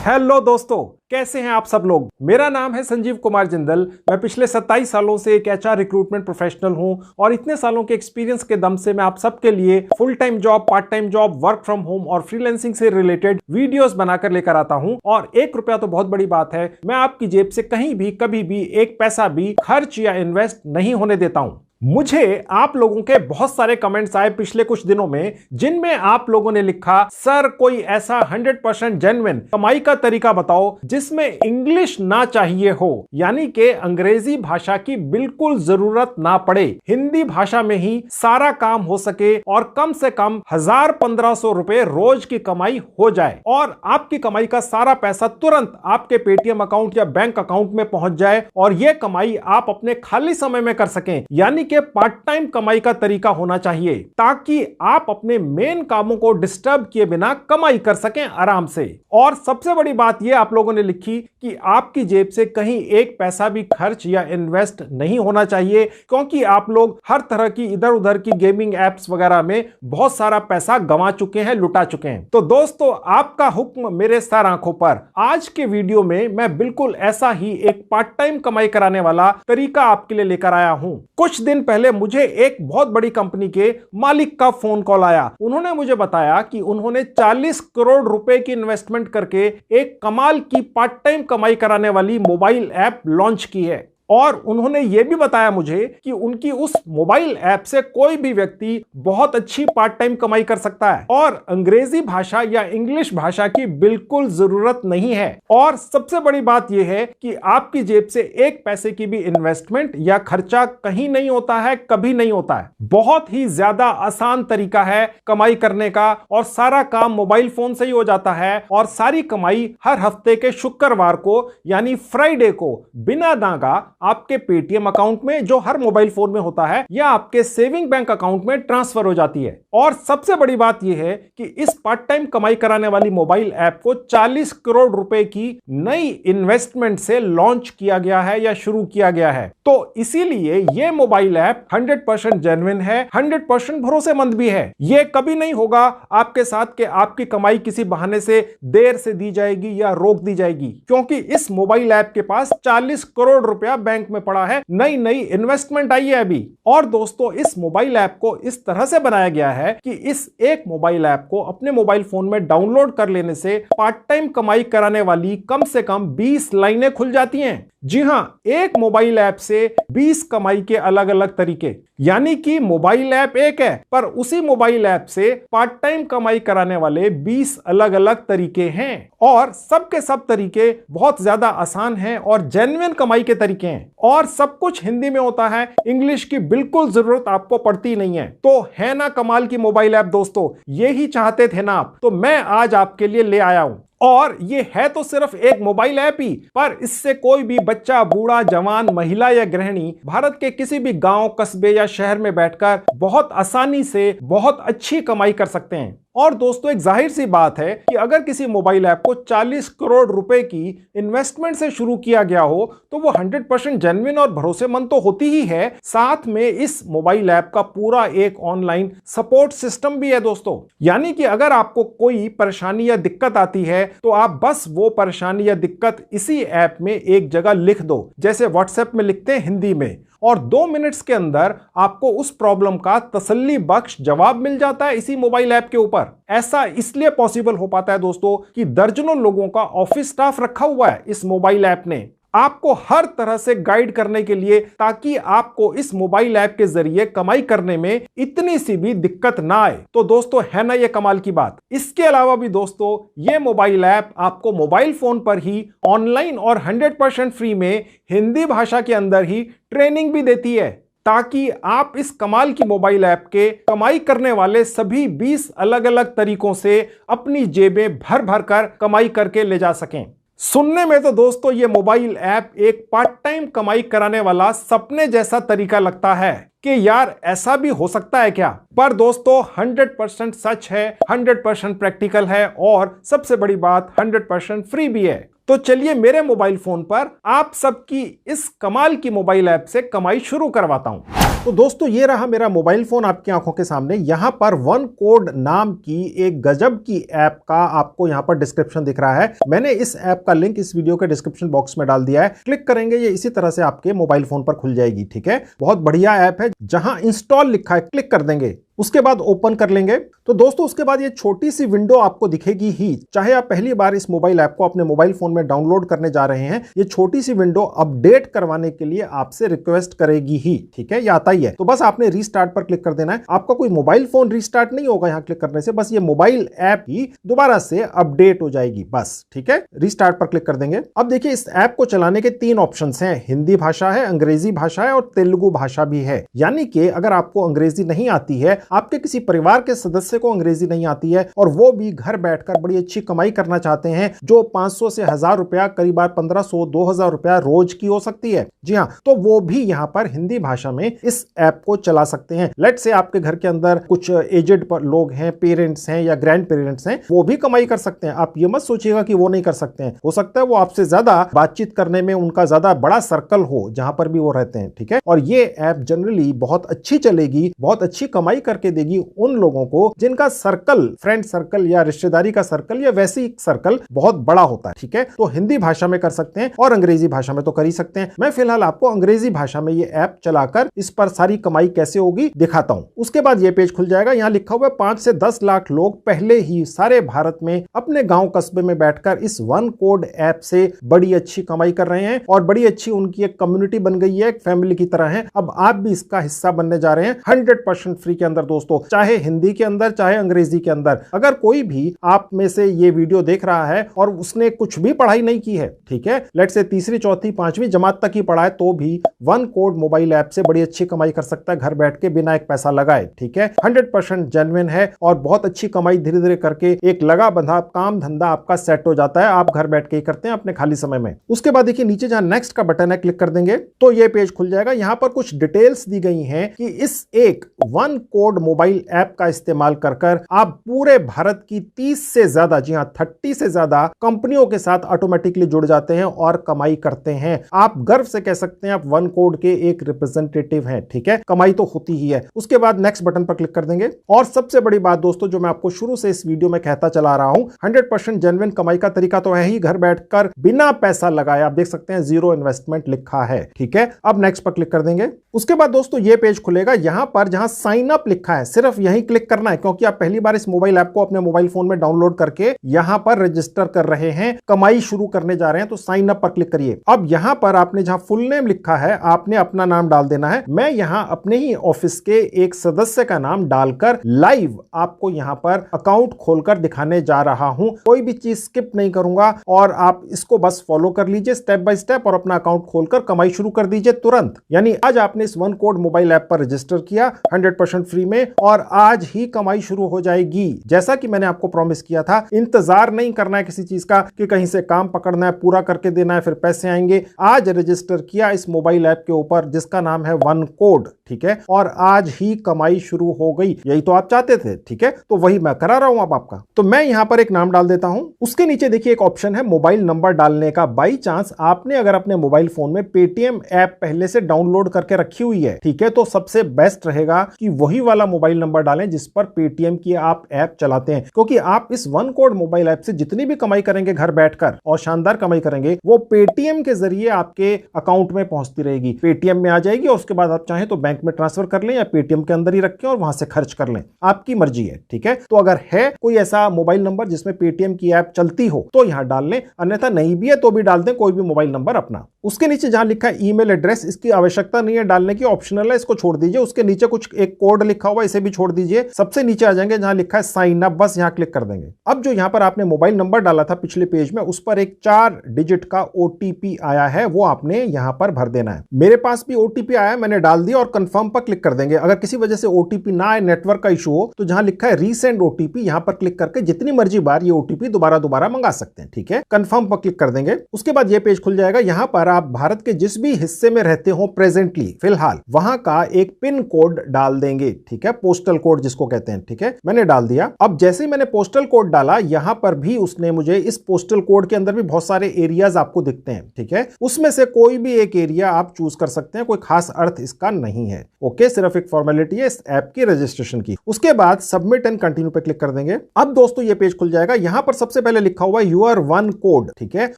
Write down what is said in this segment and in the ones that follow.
Hello दोस्तों, कैसे हैं आप सब लोग। मेरा नाम है संजीव कुमार जिंदल। मैं पिछले 27 सालों से एक एचआर रिक्रूटमेंट प्रोफेशनल हूं और इतने सालों के एक्सपीरियंस के दम से मैं आप सबके लिए full time job, part time job, work from home और फ्रीलांसिंग से रिलेटेड वीडियोस बनाकर लेकर आता हूं। और 1 रुपया तो बहुत बड़ी बात है, मैं आपकी जेब से कहीं भी कभी भी 1 पैसा भी खर्च या इन्वेस्ट नहीं होने देता हूं। मुझे आप लोगों के बहुत सारे कमेंट्स आए पिछले कुछ दिनों में, जिनमें आप लोगों ने लिखा, सर कोई ऐसा 100% जेन्युइन कमाई का तरीका बताओ जिसमें इंग्लिश ना चाहिए हो, यानी कि अंग्रेजी भाषा की बिल्कुल जरूरत ना पड़े, हिंदी भाषा में ही सारा काम हो सके और कम से कम 1000-1500 रुपए रोज की कमाई हो जाए और आपकी कमाई का सारा पैसा तुरंत आपके पेटीएम अकाउंट या बैंक अकाउंट में पहुंच जाए और यह कमाई आप अपने खाली समय में कर सकें। यानी के पार्ट टाइम कमाई का तरीका होना चाहिए ताकि आप अपने मेन कामों को डिस्टर्ब किए बिना कमाई कर सकें आराम से। और सबसे बड़ी बात यह आप लोगों ने लिखी कि आपकी जेब से कहीं 1 पैसा भी खर्च या इन्वेस्ट नहीं होना चाहिए, क्योंकि आप लोग हर तरह की इधर उधर की गेमिंग एप्स वगैरह में बहुत सारा पैसा गंवा चुके हैं, लुटा चुके हैं। तो दोस्तों, आपका हुक्म मेरे सर आंखों पर। आज के वीडियो में मैं बिल्कुल ऐसा ही एक पार्ट टाइम कमाई कराने वाला तरीका आपके लिए लेकर आया हूं। कुछ दिन पहले मुझे एक बहुत बड़ी कंपनी के मालिक का फोन कॉल आया। उन्होंने मुझे बताया कि उन्होंने 40 करोड़ रुपए की इन्वेस्टमेंट करके एक कमाल की पार्ट टाइम कमाई कराने वाली मोबाइल ऐप लॉन्च की है। और उन्होंने यह भी बताया मुझे कि उनकी उस मोबाइल ऐप से कोई भी व्यक्ति बहुत अच्छी पार्ट टाइम कमाई कर सकता है और अंग्रेजी भाषा या इंग्लिश भाषा की बिल्कुल जरूरत नहीं है। और सबसे बड़ी बात यह है कि आपकी जेब से 1 पैसे की भी इन्वेस्टमेंट या खर्चा कहीं नहीं होता है, कभी नहीं होता है। बहुत ही ज्यादा आसान तरीका है कमाई करने का और सारा काम मोबाइल फोन से ही हो जाता है। और सारी कमाई हर हफ्ते के शुक्रवार को यानी फ्राइडे को बिना दागा आपके पेटीएम अकाउंट में, जो हर मोबाइल फोन में होता है, या आपके सेविंग बैंक अकाउंट में ट्रांसफर हो जाती है। और सबसे बड़ी बात यह है कि इस पार्ट टाइम कमाई कराने वाली मोबाइल ऐप को 40 करोड़ रुपए की नई इन्वेस्टमेंट से लॉन्च किया गया है या शुरू किया गया है। तो इसीलिए यह मोबाइल ऐप 100% जेन्युइन है, 100% भरोसेमंद भी है। यह कभी नहीं होगा आपके साथ कि आपकी कमाई किसी बहाने से देर से दी जाएगी या रोक दी जाएगी, क्योंकि इस मोबाइल ऐप के पास 40 करोड़ रुपया बैंक में पड़ा है, नई इन्वेस्टमेंट आई है अभी। और दोस्तों, इस मोबाइल ऐप को इस तरह से बनाया गया है कि इस एक मोबाइल ऐप को अपने मोबाइल फोन में डाउनलोड कर लेने से पार्ट टाइम कमाई कराने वाली कम से कम 20 लाइनें खुल जाती हैं। जी हां, एक मोबाइल ऐप से 20 कमाई के अलग अलग तरीके। यानी कि मोबाइल ऐप एक है, पर उसी मोबाइल ऐप से पार्ट टाइम कमाई कराने वाले 20 अलग अलग तरीके हैं और सबके सब तरीके बहुत ज्यादा आसान हैं और जेन्युइन कमाई के तरीके हैं। और सब कुछ हिंदी में होता है, इंग्लिश की बिल्कुल जरूरत आपको पड़ती नहीं है। तो है ना कमाल की मोबाइल ऐप दोस्तों, यही चाहते थे ना आप, तो मैं आज आपके लिए ले आया हूं। और ये है तो सिर्फ एक मोबाइल ऐप ही, पर इससे कोई भी बच्चा, बूढ़ा, जवान, महिला या गृहिणी भारत के किसी भी गांव, कस्बे या शहर में बैठकर बहुत आसानी से बहुत अच्छी कमाई कर सकते हैं। और दोस्तों, एक जाहिर सी बात है कि अगर किसी मोबाइल ऐप को 40 करोड़ रुपए की इन्वेस्टमेंट से शुरू किया गया हो तो वो 100% जेन्युइन और भरोसेमंद तो होती ही है, साथ में इस मोबाइल ऐप का पूरा एक ऑनलाइन सपोर्ट सिस्टम भी है दोस्तों। यानी कि अगर आपको कोई परेशानी या दिक्कत आती है तो आप बस वो परेशानी या दिक्कत इसी ऐप में एक जगह लिख दो, जैसे व्हाट्सएप में लिखते हैं हिंदी में, और 2 मिनट्स के अंदर आपको उस प्रॉब्लम का तसल्ली बख्श जवाब मिल जाता है इसी मोबाइल ऐप के ऊपर। ऐसा इसलिए पॉसिबल हो पाता है दोस्तों कि दर्जनों लोगों का ऑफिस स्टाफ रखा हुआ है इस मोबाइल ऐप ने आपको हर तरह से गाइड करने के लिए, ताकि आपको इस मोबाइल ऐप के जरिए कमाई करने में इतनी सी भी दिक्कत ना आए। तो दोस्तों, है ना ये कमाल की बात। इसके अलावा भी दोस्तों, ये मोबाइल ऐप आपको मोबाइल फोन पर ही ऑनलाइन और 100% फ्री में हिंदी भाषा के अंदर ही ट्रेनिंग भी देती है, ताकि आप इस कमाल की मोबाइल ऐप के कमाई करने वाले सभी 20 अलग अलग तरीकों से अपनी जेबें भर भर कर कमाई करके ले जा सकें। सुनने में तो दोस्तों ये मोबाइल ऐप एक पार्ट टाइम कमाई कराने वाला सपने जैसा तरीका लगता है कि यार ऐसा भी हो सकता है क्या, पर दोस्तों 100% सच है, 100% प्रैक्टिकल है और सबसे बड़ी बात 100% फ्री भी है। तो चलिए मेरे मोबाइल फोन पर आप सबकी इस कमाल की मोबाइल ऐप से कमाई शुरू करवाता हूं। तो दोस्तों ये रहा मेरा मोबाइल फोन आपकी आंखों के सामने। यहां पर वन कोड नाम की एक गजब की ऐप का आपको यहां पर डिस्क्रिप्शन दिख रहा है। मैंने इस ऐप का लिंक इस वीडियो के डिस्क्रिप्शन बॉक्स में डाल दिया है। क्लिक करेंगे ये इसी तरह से आपके मोबाइल फोन पर खुल जाएगी। ठीक है, बहुत बढ़िया ऐप है। जहां इंस्टॉल लिखा है क्लिक कर देंगे, उसके बाद ओपन कर लेंगे। तो दोस्तों उसके बाद ये छोटी सी विंडो आपको दिखेगी ही। चाहे आप पहली बार इस मोबाइल ऐप को अपने मोबाइल फोन में डाउनलोड करने जा रहे हैं, ये छोटी सी विंडो अपडेट करवाने के लिए आपसे रिक्वेस्ट करेगी ही। ठीक है, ये आता ही है। तो बस आपने रीस्टार्ट पर क्लिक कर देना है। आपका कोई मोबाइल फोन रीस्टार्ट नहीं होगा यहां क्लिक करने से, बस ये मोबाइल ऐप ही दोबारा से अपडेट हो जाएगी बस। ठीक है, रीस्टार्ट पर क्लिक कर देंगे। अब देखिए इस ऐप को चलाने के 3 ऑप्शन हैं। हिंदी भाषा है, अंग्रेजी भाषा है और तेलुगु भाषा भी है। यानी कि अगर आपको अंग्रेजी नहीं आती है, आपके किसी परिवार के सदस्य को अंग्रेजी नहीं आती है और वो भी घर बैठकर बड़ी अच्छी कमाई करना चाहते हैं, जो 500 से 1000 रुपया, करीब 1500 2000 रुपया रोज की हो सकती है। जी हां, तो वो भी यहां पर हिंदी भाषा में इस ऐप को चला सकते हैं। लेट से आपके घर के अंदर कुछ एजेड लोग हैं, पेरेंट्स हैं या ग्रैंड पेरेंट्स हैं, वो भी कमाई कर सकते हैं। आप ये मत सोचिएगा कि वो नहीं कर सकते हैं। हो सकता है वो आपसे ज्यादा बातचीत करने में उनका ज्यादा बड़ा सर्कल हो जहां पर भी वो रहते हैं। ठीक है, और ये ऐप जनरली बहुत अच्छी चलेगी, बहुत अच्छी कमाई करके देगी उन लोगों को जिनका सर्कल, फ्रेंड सर्कल या रिश्तेदारी का सर्कल या वैसी सर्कल बहुत बड़ा होता है। ठीक है, तो हिंदी भाषा में कर सकते हैं और अंग्रेजी भाषा में तो कर ही सकते हैं। मैं फिलहाल आपको अंग्रेजी भाषा में ये ऐप चलाकर इस पर सारी कमाई कैसे होगी दिखाता हूं। उसके बाद ये पेज खुल जाएगा। यहां लिखा हुआ है 5 से 10 लाख लोग पहले ही सारे भारत में अपने गांव कस्बे में बैठकर इस वन कोड ऐप से बड़ी अच्छी कमाई कर रहे हैं और बड़ी अच्छी उनकी एक कम्युनिटी बन गई है, एक फैमिली की तरह है। अब आप भी इसका हिस्सा बनने जा रहे हैं 100% फ्री के अंदर दोस्तों, चाहे हिंदी के अंदर चाहे अंग्रेजी के अंदर। अगर कोई भी आप में से ये वीडियो देख रहा है और उसने कुछ भी पढ़ाई नहीं की है, ठीक है, लेट से तीसरी चौथी पांचवी जमात तक ही पढ़ा है, तो भी वन कोड मोबाइल ऐप से बड़ी अच्छी कमाई कर सकता है घर बैठ के बिना एक पैसा लगाए। ठीक है, 100% जेन्युइन है और बहुत अच्छी कमाई धीरे धीरे करके एक लगा बंधा काम धंधा आपका सेट हो जाता है। आप घर बैठ के ही करते हैं अपने खाली समय में। उसके बाद देखिए नीचे जहां नेक्स्ट का बटन है क्लिक कर देंगे तो ये पेज खुल जाएगा। यहां पर कुछ डिटेल्स दी गई हैं कि इस एक वन कोड मोबाइल ऐप का इस्तेमाल कर आप पूरे भारत की 30 से ज्यादा, जी हां 30 से ज्यादा कंपनियों के साथ ऑटोमेटिकली जुड़ जाते हैं और कमाई करते हैं। आप गर्व से कह सकते हैं आप वन कोड के एक रिप्रेजेंटेटिव हैं। ठीक है, कमाई तो होती ही है। उसके बाद नेक्स्ट बटन पर क्लिक कर देंगे। और सबसे बड़ी बात दोस्तों जो मैं आपको शुरू से इस वीडियो में कहता चला रहा हूं, 100% जेन्युइन कमाई का तरीका तो है ही, घर बैठकर बिना पैसा लगाए। आप देख सकते हैं 0 इन्वेस्टमेंट लिखा है। ठीक है, अब नेक्स्ट पर क्लिक कर देंगे। उसके बाद दोस्तों ये पेज खुलेगा। यहां पर जहां साइन अप लिखा है सिर्फ यहीं क्लिक करना है, क्योंकि आप पहली बार इस मोबाइल ऐप को अपने मोबाइल फोन में डाउनलोड करके यहां पर रजिस्टर कर रहे हैं, कमाई शुरू करने जा रहे हैं, तो साइन अप पर क्लिक करिए। अब यहां पर आपने जहां फुल नेम लिखा है आपने अपना नाम डाल देना है। मैं यहां अपने ही ऑफिस के एक सदस्य का नाम डालकर लाइव आपको यहां पर अकाउंट खोलकर दिखाने जा रहा हूं। कोई भी चीज स्किप नहीं करूंगा और आप इसको बस फॉलो कर लीजिए स्टेप बाय स्टेप और अपना अकाउंट खोलकर कमाई शुरू कर दीजिए तुरंत। यानी आज आपने इस वन कोड मोबाइल ऐप पर रजिस्टर किया 100% फ्री में और आज ही कमाई शुरू हो जाएगी। जैसा कि मैंने आपको प्रॉमिस किया था, इंतजार नहीं करना है किसी चीज का कि कहीं से काम पकड़ना है, पूरा करके देना है फिर पैसे आएंगे। आज रजिस्टर किया इस मोबाइल ऐप के ऊपर जिसका नाम है वन कोड। ठीक है, और आज ही कमाई शुरू हो गई। यही तो आप चाहते थे। ठीक है, तो वही मैं करा रहा हूं अब आपका। तो मैं यहां पर एक नाम डाल देता हूं। उसके नीचे देखिए एक ऑप्शन है मोबाइल नंबर डालने का। बाई चांस आपने अगर अपने मोबाइल फोन में पेटीएम ऐप पहले से डाउनलोड करके रखी हुई है, ठीक है, तो सबसे बेस्ट रहेगा कि वही वाला मोबाइल नंबर डालें जिस पर पेटीएम की आप ऐप चलाते हैं, क्योंकि आप इस वन कोड मोबाइल ऐप से जितनी भी कमाई करेंगे घर बैठकर और शानदार कमाई करेंगे, वो पेटीएम के जरिए आपके अकाउंट में पहुंचती रहेगी, पेटीएम में आ जाएगी और उसके बाद आप चाहें तो बैंक में ट्रांसफर कर लें या पेटीएम के अंदर ही रखें और वहां से खर्च कर लें, आपकी मर्जी है। ठीक है, तो अगर है कोई ऐसा मोबाइल नंबर जिसमें पेटीएम की ऐप चलती हो तो यहां डाल लें, अन्यथा नहीं भी है तो भी डाल दें कोई भी मोबाइल नंबर अपना। उसके नीचे जहां लिखा है ईमेल एड्रेस, इसकी आवश्यकता नहीं है डालने की, ऑप्शनल है, इसको छोड़ दीजिए। उसके नीचे कुछ एक कोड लिखा हुआ, इसे भी छोड़ दीजिए। सबसे नीचे आ जाएंगे जहां लिखा है साइन अप, बस यहां क्लिक कर देंगे। अब जो यहां पर आपने मोबाइल नंबर डाला था पिछले पेज में, उस पर एक 4 डिजिट का ओटीपी आया है, वो आपने यहां पर भर देना है। मेरे पास भी ओटीपी आया, मैंने डाल दिया और कंफर्म पर क्लिक कर देंगे। अगर किसी वजह से ओटीपी ना आए, नेटवर्क का इशू हो, तो जहां लिखा है रीसेंड ओटीपी, यहां पर क्लिक करके जितनी मर्जी बार ये ओटीपी दोबारा मंगा सकते हैं। ठीक है, कंफर्म पर क्लिक कर देंगे। उसके बाद ये पेज खुल जाएगा। यहां पर आप भारत के जिस भी हिस्से में रहते हो प्रेजेंटली फिलहाल, वहां का एक पिन कोड डाल देंगे, ठीक है, पोस्टल कोड जिसको कहते हैं, ठीक है, मैंने डाल दिया। अब जैसे ही मैंने पोस्टल कोड डाला, यहां पर भी उसने मुझे इस पोस्टल कोड के अंदर भी बहुत सारे एरियाज आपको दिखते हैं, ठीक है, उसमें से कोई भी एक एरिया आप चूज कर सकते हैं, कोई खास अर्थ इसका नहीं है। ओके, सिर्फ एक फॉर्मेलिटी है इस ऐप की रजिस्ट्रेशन की। उसके बाद सबमिट एंड कंटिन्यू पे क्लिक कर देंगे। अब दोस्तों ये पेज खुल जाएगा। यहां पर सबसे पहले लिखा हुआ है यूर वन कोड, ठीक है,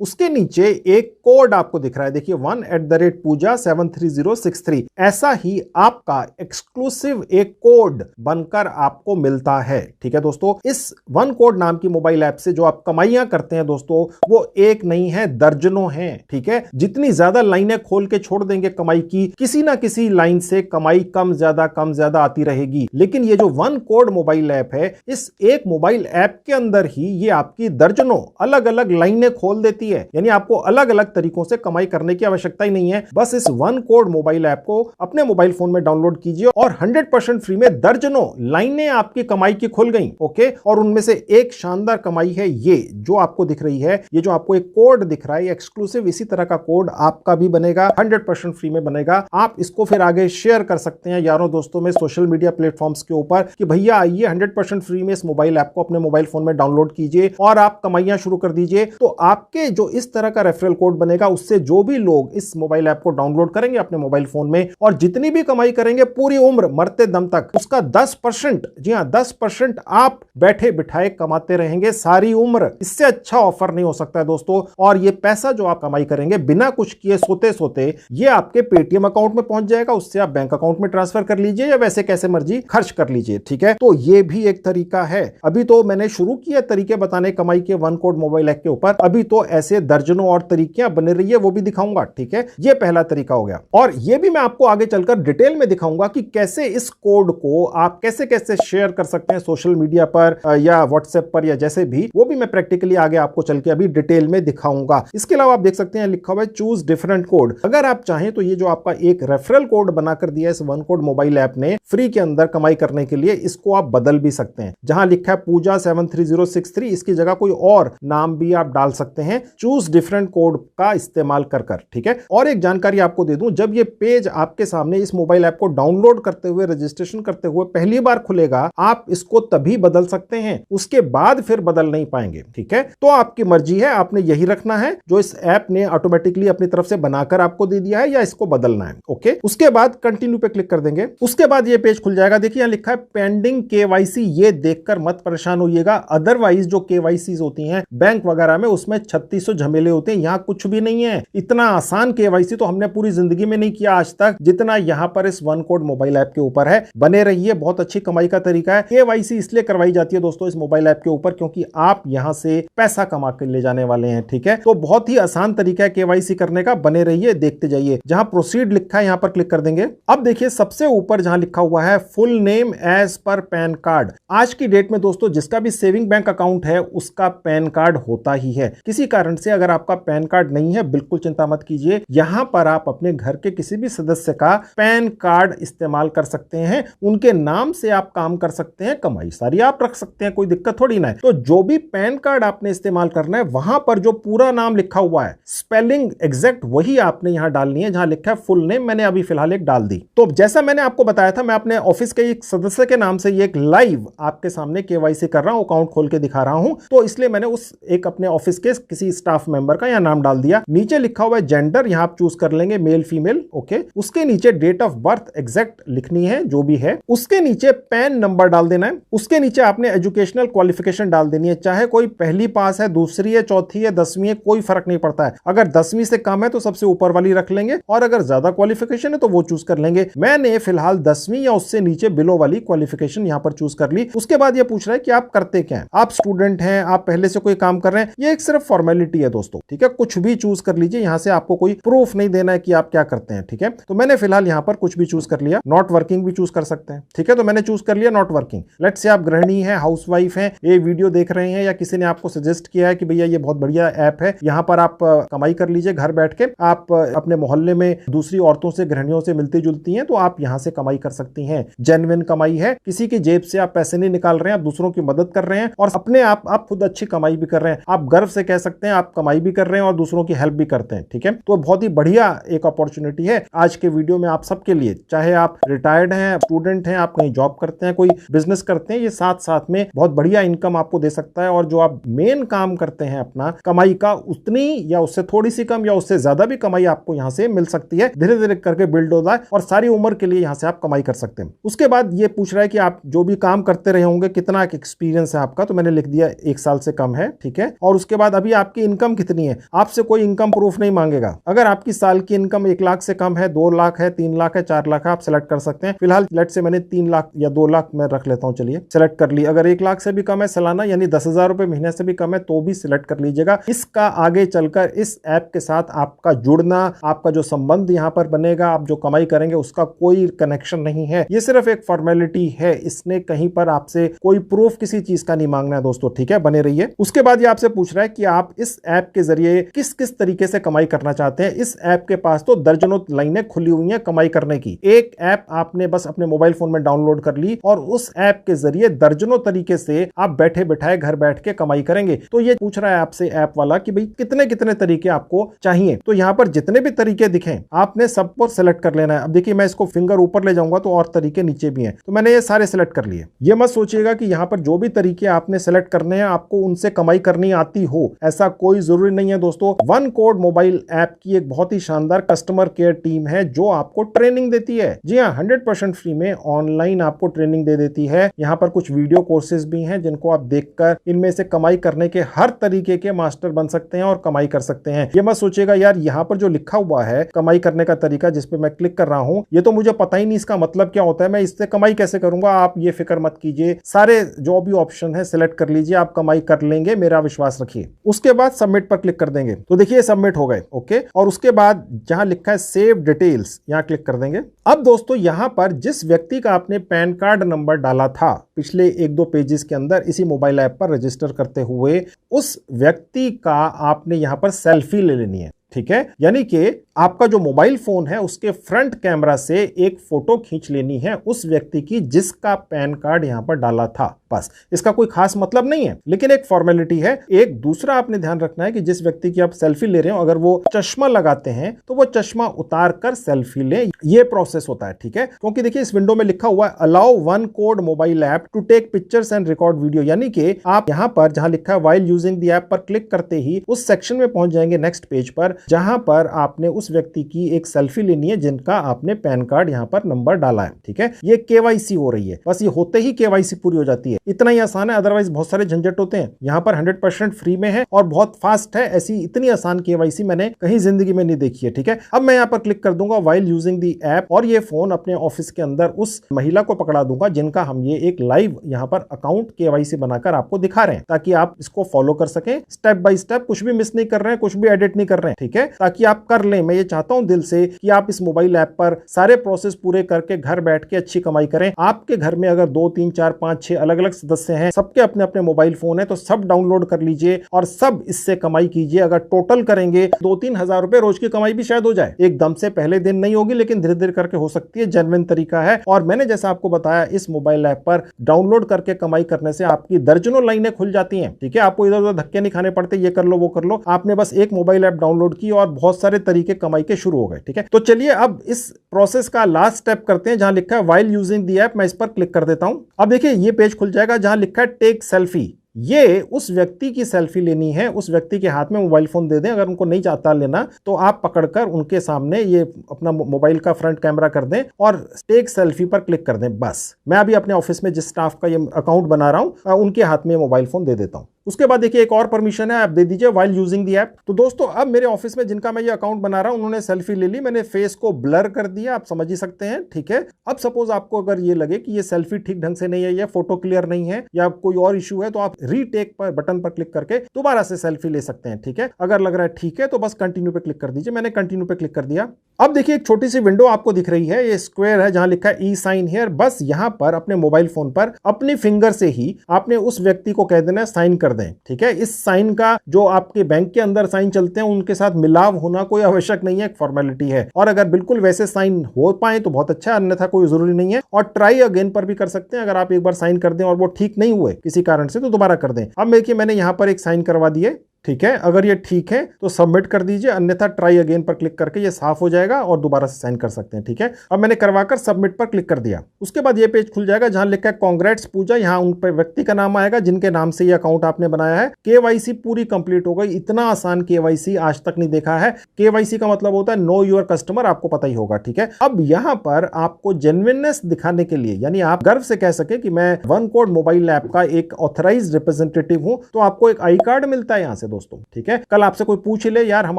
उसके नीचे एक कोड आपको दिख रहा है, देखिए 1@pooja73063। ऐसा ही आपका एक्सक्लूसिव एक कोड बनकर आपको मिलता है, ठीक है दोस्तों। इस वन कोड नाम की मोबाइल ऐप से जो आप कमाइयां करते हैं दोस्तों, वो एक नहीं है, दर्जनों हैं, ठीक है। जितनी ज्यादा लाइनें खोल के छोड़ देंगे कमाई की, किसी ना किसी लाइन से कमाई कम ज्यादा आती रहेगी। लेकिन ये जो वन कोड मोबाइल ऐप है, इस एक मोबाइल ऐप के अंदर ही ये आपकी दर्जनों अलग अलग लाइनें खोल देती है। यानी आपको अलग अलग तरीकों से कमाई करने की आवश्यकता ही नहीं है। बस इस वन कोड मोबाइल ऐप को अपने मोबाइल फोन में डाउनलोड कीजिए और 100% फ्री में दर्जनों लाइनें आपकी कमाई की खुल गई। ओके, और उनमें से एक शानदार कमाई है ये जो आपको दिख रही है, ये जो आपको एक कोड दिख रहा है एक्सक्लूसिव, इसी तरह का कोड आपका भी बनेगा, 100% फ्री में बनेगा। आप इसको फिर आगे शेयर कर सकते हैं यारों दोस्तों में, सोशल मीडिया प्लेटफॉर्म्स के ऊपर कि भैया आइए 100% फ्री में इस मोबाइल ऐप को अपने मोबाइल फोन में डाउनलोड कीजिए और आप कमाइयां शुरू कर दीजिए। तो आपके जो इस तरह का रेफरल कोड बनेगा, उससे जो भी लोग इस मोबाइल ऐप को डाउनलोड करेंगे अपने मोबाइल फोन में और जितनी भी कमाई करेंगे पूरी उम्र मरते दम तक, उसका 10%, जी हां 10% आप बैठे बिठाए कमाते रहेंगे सारी उम्र। इससे अच्छा ऑफर नहीं हो सकता है दोस्तों। और ये पैसा जो आप कमाई करेंगे बिना कुछ किए सोते सोते, ये आपके पेटीएम अकाउंट में पहुंच जाएगा, उससे आप बैंक अकाउंट में ट्रांसफर कर लीजिए या वैसे कैसे मर्जी खर्च कर लीजिए, ठीक है। तो ये भी एक तरीका है। अभी तो मैंने शुरू किया तरीके बताने कमाई के वन कोड मोबाइल ऐप के ऊपर, अभी तो ऐसे दर्जनों और तरीके बने रही है, वो भी दिखाऊंगा, ठीक है। ये पहला तरीका हो गया और ये भी मैं आपको आगे चलकर डिटेल में दिखाऊंगा कि कैसे इस कोड को आप कैसे कैसे शेयर कर सकते हैं सोशल मीडिया पर या व्हाट्सएप पर या जैसे भी, वो भी मैं प्रैक्टिकली आगे आपको चल के अभी डिटेल में दिखाऊंगा। इसके अलावा आप देख सकते हैं लिखा हुआ है चूज डिफरेंट कोड। अगर आप चाहें तो ये जो आपका एक रेफरल कोड बनाकर दिया इस वन कोड मोबाइल ऐप ने फ्री के अंदर कमाई करने के लिए, इसको आप बदल भी सकते हैं। जहां लिखा है pooja73063, इसकी जगह कोई और नाम भी आप डाल सकते हैं चूज डिफरेंट कोड का इस्तेमाल कर, ठीक है। और एक जानकारी आपको दे दूं, जब ये पेज आपके सामने इस मोबाइल ऐप को डाउनलोड करते हुए रजिस्ट्रेशन करते हुए पहली बार खुलेगा, आप इसको तभी बदल सकते हैं, उसके बाद फिर बदल नहीं पाएंगे, ठीक है। तो आपकी मर्जी है, आपने यही रखना है जो इस ऐप ने ऑटोमेटिकली अपनी तरफ से बनाकर आपको दे दिया है, या इसको बदलना है। ओके, उसके बाद कंटिन्यू पे क्लिक कर देंगे। उसके बाद ये पेज खुल जाएगा। देखिए यहां लिखा है पेंडिंग केवाईसी, ये देखकर मत परेशान होइएगा। अदरवाइज जो केवाईसी होती हैं बैंक वगैरह में, उसमें 3600 झमेले होते हैं। यहां कुछ भी नहीं है। इतना आसान केवाईसी तो हमने पूरी जिंदगी में नहीं किया आज तक, जितना यहां पर इस वन कोड मोबाइल ऐप के ऊपर है। बने रहिए, बहुत अच्छी कमाई का तरीका है। केवाईसी इसलिए करवाई जाती है दोस्तों इस मोबाइल ऐप के ऊपर क्योंकि आप यहां से पैसा कमा कर ले जाने वाले हैं, ठीक है। तो बहुत ही आसान तरीका है केवाईसी करने का। बने रहिए, देखते जाइए। जहां प्रोसीड लिखा है यहां पर क्लिक कर देंगे। अब देखिए सबसे ऊपर जहां लिखा हुआ है full name as per PAN card. आज की डेट में दोस्तों जिसका भी सेविंग बैंक अकाउंट है उसका पैन कार्ड होता ही है। किसी कारण से अगर आपका पैन कार्ड नहीं है, बिल्कुल चिंता मत कीजिए, यहां पर आप अपने घर के किसी भी सदस्य का पैन कार्ड इस्तेमाल कर सकते हैं। उनके नाम से आप काम कर सकते हैं, कमाई सारी आप रख सकते हैं, कोई दिक्कत थोड़ी ना है। तो जो भी पैन कार्ड आपने इस्तेमाल करना है, वहां पर जो पूरा नाम लिखा हुआ है, स्पेलिंग एग्जैक्ट वही आपने यहां डालनी है। जहां लिखा है फुल नेम, मैंने अभी फिलहाल एक डाल दी। तो जैसा मैंने आपको बताया था, मैं अपने ऑफिस के एक सदस्य के नाम से ये एक लाइव आपके सामने केवाईसी कर रहा हूं, अकाउंट खोल के दिखा रहा हूं। तो इसलिए मैंने उस एक अपने ऑफिस के किसी स्टाफ मेंबर का यहां नाम डाल दिया। नीचे लिखा हुआ है जेंडर, यहां आप चूज कर लेंगे मेल फीमेल। ओके, उसके नीचे डेट ऑफ बर्थ एग्जैक्ट लिखनी है जो भी है। उसके नीचे पैन नंबर डाल देना है। उसके नीचे आपने एजुकेशनल क्वालिफिकेशन डाल देनी है, चाहे कोई पहली पास है, दूसरी है, चौथी है, 10वीं है, कोई फर्क नहीं पड़ता है। अगर 10वीं से कम है तो सबसे ऊपर वाली रख लेंगे, और अगर ज्यादा क्वालिफिकेशन है तो वो चूज कर लेंगे। मैंने फिलहाल 10वीं या उससे नीचे बिलो वाली क्वालिफिकेशन यहां पर चूज कर ली। उसके बाद ये पूछ रहा है कि आप करते क्या हैं, आप स्टूडेंट हैं, आप पहले से कोई काम कर रहे हैं, ये एक सिर्फ फॉर्मेलिटी है दोस्तों, ठीक है। कुछ भी चूज कर लीजिए, यहां से आपको कोई प्रूफ नहीं देना है कि आप क्या करते हैं, ठीक है। तो मैंने फिलहाल यहां पर कुछ भी चूज कर लिया। नॉट वर्किंग भी चूज कर सकते हैं, ठीक है। तो मैंने चूज कर लिया नॉट वर्किंग। लेट्स से आप गृहिणी हैं, हाउसवाइफ हैं, ये वीडियो देख रहे हैं, या किसी ने आपको सजेस्ट किया है कि भैया ये बहुत बढ़िया ऐप है, यहां पर आप कमाई कर लीजिए घर बैठ के। आप अपने मोहल्ले में दूसरी औरतों से, गृहिणियों से मिलती जुलती हैं, तो आप यहां से कमाई कर सकती हैं। जेन्युइन कमाई है, किसी की जेब से आप पैसे नहीं निकाल रहे हैं, आप दूसरों की मदद कर रहे हैं और अपने आप खुद अच्छी कमाई भी कर रहे हैं। आप गर्व से कह सकते हैं आप कमाई भी कर रहे हैं और दूसरों की हेल्प भी करते हैं। हैं, ठीक है। तो बहुत ही बढ़िया एक अपॉर्चुनिटी है आज के वीडियो में आप सबके लिए, चाहे आप रिटायर्ड हैं, स्टूडेंट हैं, आप कहीं जॉब करते हैं, कोई बिजनेस करते हैं, ये साथ साथ में बहुत बढ़िया इनकम आपको दे सकता है। और जो आप मेन काम करते हैं अपना कमाई का, उतनी या उससे थोड़ी सी कम या उससे ज्यादा भी कमाई आपको यहां से मिल सकती है, धीरे धीरे करके बिल्ड होता है और सारी उम्र के लिए यहां से आप कमाई कर सकते हैं। उसके बाद ये पूछ रहा है कि आप जो भी काम करते रहे होंगे कितना एक्सपीरियंस है आपका, तो मैंने लिख दिया 1 साल से कम है, ठीक है। और उसके बाद अभी आपकी इनकम कितनी है, आपसे कोई इनकम प्रूफ नहीं मांगेगा। अगर आपकी साल की इनकम 1 लाख से कम है, 2 लाख है, 3 लाख है, 4 लाख है, आप सेलेक्ट कर सकते हैं। फिलहाल लेट से मैंने 3 लाख या 2 लाख मैं रख लेता हूं, चलिए सेलेक्ट कर ली। अगर 1 लाख से भी कम है सालाना, यानी 10,000 रुपए महीने से भी कम है, तो भी सिलेक्ट कर लीजिएगा। इसका आगे चलकर इस ऐप के साथ आपका जुड़ना, आपका जो संबंध यहां पर बनेगा, आप जो कमाई करेंगे उसका कोई कनेक्शन नहीं है, ये सिर्फ एक फॉर्मेलिटी है। इसने कहीं पर आपसे कोई प्रूफ किसी चीज का नहीं मांगना है दोस्तों, ठीक है, बने रहिए। उसके बाद ये आपसे पूछ रहा है कि आप इस ऐप के जरिए किस किस तरीके से कमाई करना चाहते हैं। इस ऐप के पास तो दर्जनों लाइनें खुली हुई हैं कमाई करने की। एक ऐप आपने बस अपने मोबाइल फोन में डाउनलोड कर ली और उस ऐप के जरिए दर्जनों तरीके से आप बैठे बैठाए घर बैठ के कमाई करेंगे। तो ये पूछ रहा है आपसे ऐप वाला कि भाई कितने कितने तरीके आपको चाहिए। तो यहां पर जितने भी तरीके दिखें आपने सब पर सेलेक्ट कर लेना है। अब देखिए मैं इसको फिंगर ऊपर ले जाऊंगा तो और तरीके नीचे भी हैं, तो मैंने ये सारे सेलेक्ट कर लिए। ये मत सोचिएगा कि यहां पर जो भी तरीके आपने सेलेक्ट करने हैं आपको उनसे कमाई करनी आती हो, ऐसा कोई जरूरी नहीं है दोस्तों। वन कोड मोबाइल ऐप की एक बहुत ही शानदार कस्टमर केयर टीम है जो आपको ट्रेनिंग देती है। जी हाँ, 100% फ्री में ऑनलाइन आपको ट्रेनिंग दे देती है। यहाँ पर कुछ वीडियो कोर्सेज भी हैं जिनको आप देखकर इनमें से कमाई करने के हर तरीके के मास्टर बन सकते हैं और कमाई कर सकते हैं। ये मत सोचिएगा यार यहाँ पर जो लिखा हुआ है कमाई करने का तरीका जिस पे मैं क्लिक कर रहा हूं, ये तो मुझे पता ही नहीं इसका मतलब क्या होता है, मैं इससे कमाई कैसे करूंगा। आप ये फिक्र मत कीजिए, सारे जो भी ऑप्शन है सिलेक्ट कर लीजिए, आप कमाई कर लेंगे, मेरा विश्वास रखिए। उसके बाद सबमिट पर क्लिक कर देंगे तो देखिए सबमिट हो गए, ओके। और उसके बाद जहां लिखा है सेव डिटेल्स, यहां क्लिक कर देंगे। अब दोस्तों यहां पर जिस व्यक्ति का आपने पैन कार्ड नंबर डाला था पिछले 1-2 पेजेस के अंदर इसी मोबाइल ऐप पर रजिस्टर करते हुए, उस व्यक्ति का आपने यहां पर सेल्फी ले लेनी है, ठीक है। यानी कि आपका जो मोबाइल फोन है उसके फ्रंट कैमरा से एक फोटो खींच लेनी है उस व्यक्ति की जिसका पैन कार्ड यहां पर डाला था। बस, इसका कोई खास मतलब नहीं है, लेकिन एक फॉर्मेलिटी है। एक दूसरा आपने ध्यान रखना है कि जिस व्यक्ति की आप सेल्फी ले रहे हो अगर वो चश्मा लगाते हैं तो वो चश्मा उतार कर सेल्फी ले, ये प्रोसेस होता है, ठीक है। क्योंकि देखिए इस विंडो में लिखा हुआ है allow one code mobile app to take pictures and record video, यानी कि आप यहां पर जहां लिखा है व्हाइल यूजिंग द ऐप पर क्लिक करते ही उस सेक्शन में पहुंच जाएंगे नेक्स्ट पेज पर, जहां पर आपने उस व्यक्ति की एक सेल्फी लेनी है जिनका आपने पैन कार्ड यहां पर नंबर डाला है, ठीक है। ये केवाईसी हो रही है, बस ये होते ही केवाईसी पूरी हो जाती है। इतना ही आसान है, अदरवाइज बहुत सारे झंझट होते हैं। यहां पर 100% फ्री में है और बहुत फास्ट है। ऐसी इतनी आसान केवाईसी मैंने कहीं जिंदगी में नहीं देखी है, ठीक है। अब मैं यहां पर क्लिक कर दूंगा व्हाइल यूजिंग द ऐप और ये फोन अपने ऑफिस के अंदर उस महिला को पकड़ा दूंगा जिनका हम ये एक लाइव यहां पर अकाउंट केवाईसी बनाकर आपको दिखा रहे हैं, ताकि आप इसको फॉलो कर सकें स्टेप बाय स्टेप, कुछ भी मिस नहीं कर रहे हैं, कुछ भी एडिट नहीं कर रहे हैं, ठीक है, ताकि आप कर लें। मैं ये चाहता हूं दिल से कि आप इस मोबाइल ऐप पर सारे प्रोसेस पूरे करके घर बैठ के अच्छी कमाई करें। आपके घर में अगर 2, 3, 4, 5, 6 अलग अलग सदस्य हैं, सबके अपने अपने मोबाइल फोन है, तो सब डाउनलोड कर लीजिए और सब इससे कमाई कीजिए। अगर टोटल करेंगे 2-3 हजार रुपए रोज की कमाई भी शायद हो जाए। एकदम से पहले दिन नहीं होगी, लेकिन धीरे धीरे करके हो सकती है। जेन्युइन तरीका है और मैंने जैसा आपको बताया इस मोबाइल ऐप पर डाउनलोड करके कमाई करने से आपकी दर्जनों लाइनें खुल जाती हैं, ठीक है। आपको इधर उधर धक्के नहीं खाने पड़ते, ये कर लो वो कर लो। आपने बस एक मोबाइल ऐप डाउनलोड की और बहुत सारे तरीके कमाई के शुरू हो गए, ठीक है। तो चलिए अब इस प्रोसेस का लास्ट स्टेप करते हैं, जहां लिखा है व्हाइल यूजिंग द ऐप। मैं इस पर क्लिक कर देता हूं। अब देखिए ये पेज खुल जाएगा जहां लिखा है टेक सेल्फी। ये उस व्यक्ति की सेल्फी लेनी है, उस व्यक्ति के हाथ में मोबाइल फोन दे दें। अगर उनको नहीं चाहता लेना तो आप पकड़कर उनके सामने ये अपना मोबाइल का फ्रंट कैमरा कर दें और टेक सेल्फी पर क्लिक कर दें। बस मैं अभी अपने ऑफिस में जिस स्टाफ का ये अकाउंट बना रहा हूं उनके हाथ में मोबाइल फोन दे देता हूं। उसके बाद देखिए एक और परमिशन है, आप दे दीजिए व्हाइल यूजिंग द ऐप। तो दोस्तों अब मेरे ऑफिस में जिनका मैं ये अकाउंट बना रहा हूं उन्होंने सेल्फी ले ली, मैंने फेस को ब्लर कर दिया, आप समझ ही सकते हैं, ठीक है। अब सपोज आपको अगर ये लगे कि ये सेल्फी ठीक ढंग से नहीं है, ये फोटो क्लियर नहीं है या कोई और इशू है, तो आप रीटेक पर बटन पर क्लिक करके दोबारा से सेल्फी ले सकते हैं, ठीक है। अगर लग रहा है ठीक है तो बस कंटिन्यू पे क्लिक कर दीजिए। मैंने कंटिन्यू पे क्लिक कर दिया। अब देखिए एक छोटी सी विंडो आपको दिख रही है, ये स्क्वायर है जहां लिखा है ई साइन हियर। बस यहां पर अपने मोबाइल फोन पर अपनी फिंगर से ही आपने उस व्यक्ति को कह देना साइन कर दें, ठीक है। इस साइन का जो आपके बैंक के अंदर साइन चलते हैं उनके साथ मिलाव होना कोई आवश्यक नहीं है, एक फॉर्मेलिटी है। और अगर बिल्कुल वैसे साइन हो पाए तो बहुत अच्छा, अन्यथा कोई जरूरी नहीं है। और ट्राई अगेन पर भी कर सकते हैं, अगर आप एक बार साइन कर दें और वो ठीक नहीं हुए किसी कारण से तो दोबारा कर दें। अब देखिए मैंने यहां पर एक साइन करवा दिए, ठीक है, अगर ये ठीक है तो सबमिट कर दीजिए, अन्यथा ट्राई अगेन पर क्लिक करके ये साफ हो जाएगा और दोबारा से साइन कर सकते हैं। ठीक है, अब मैंने करवाकर सबमिट पर क्लिक कर दिया। उसके बाद ये पेज खुल जाएगा जहां लिखा है कांग्रेट्स पूजा। यहां उन पर व्यक्ति का नाम आएगा जिनके नाम से ये अकाउंट आपने बनाया है। केवाईसी पूरी कंप्लीट हो गई। इतना आसान केवाईसी आज तक नहीं देखा है। केवाईसी का मतलब होता है नो योर कस्टमर, आपको पता ही होगा। ठीक है, अब यहां पर आपको जेन्युइननेस दिखाने के लिए, यानी आप गर्व से कह सके कि मैं वन कोड मोबाइल ऐप का एक ऑथराइज्ड रिप्रेजेंटेटिव हूं, तो आपको एक आई कार्ड मिलता है यहां से दोस्तों। ठीक है, कल आपसे कोई पूछ ले यार हम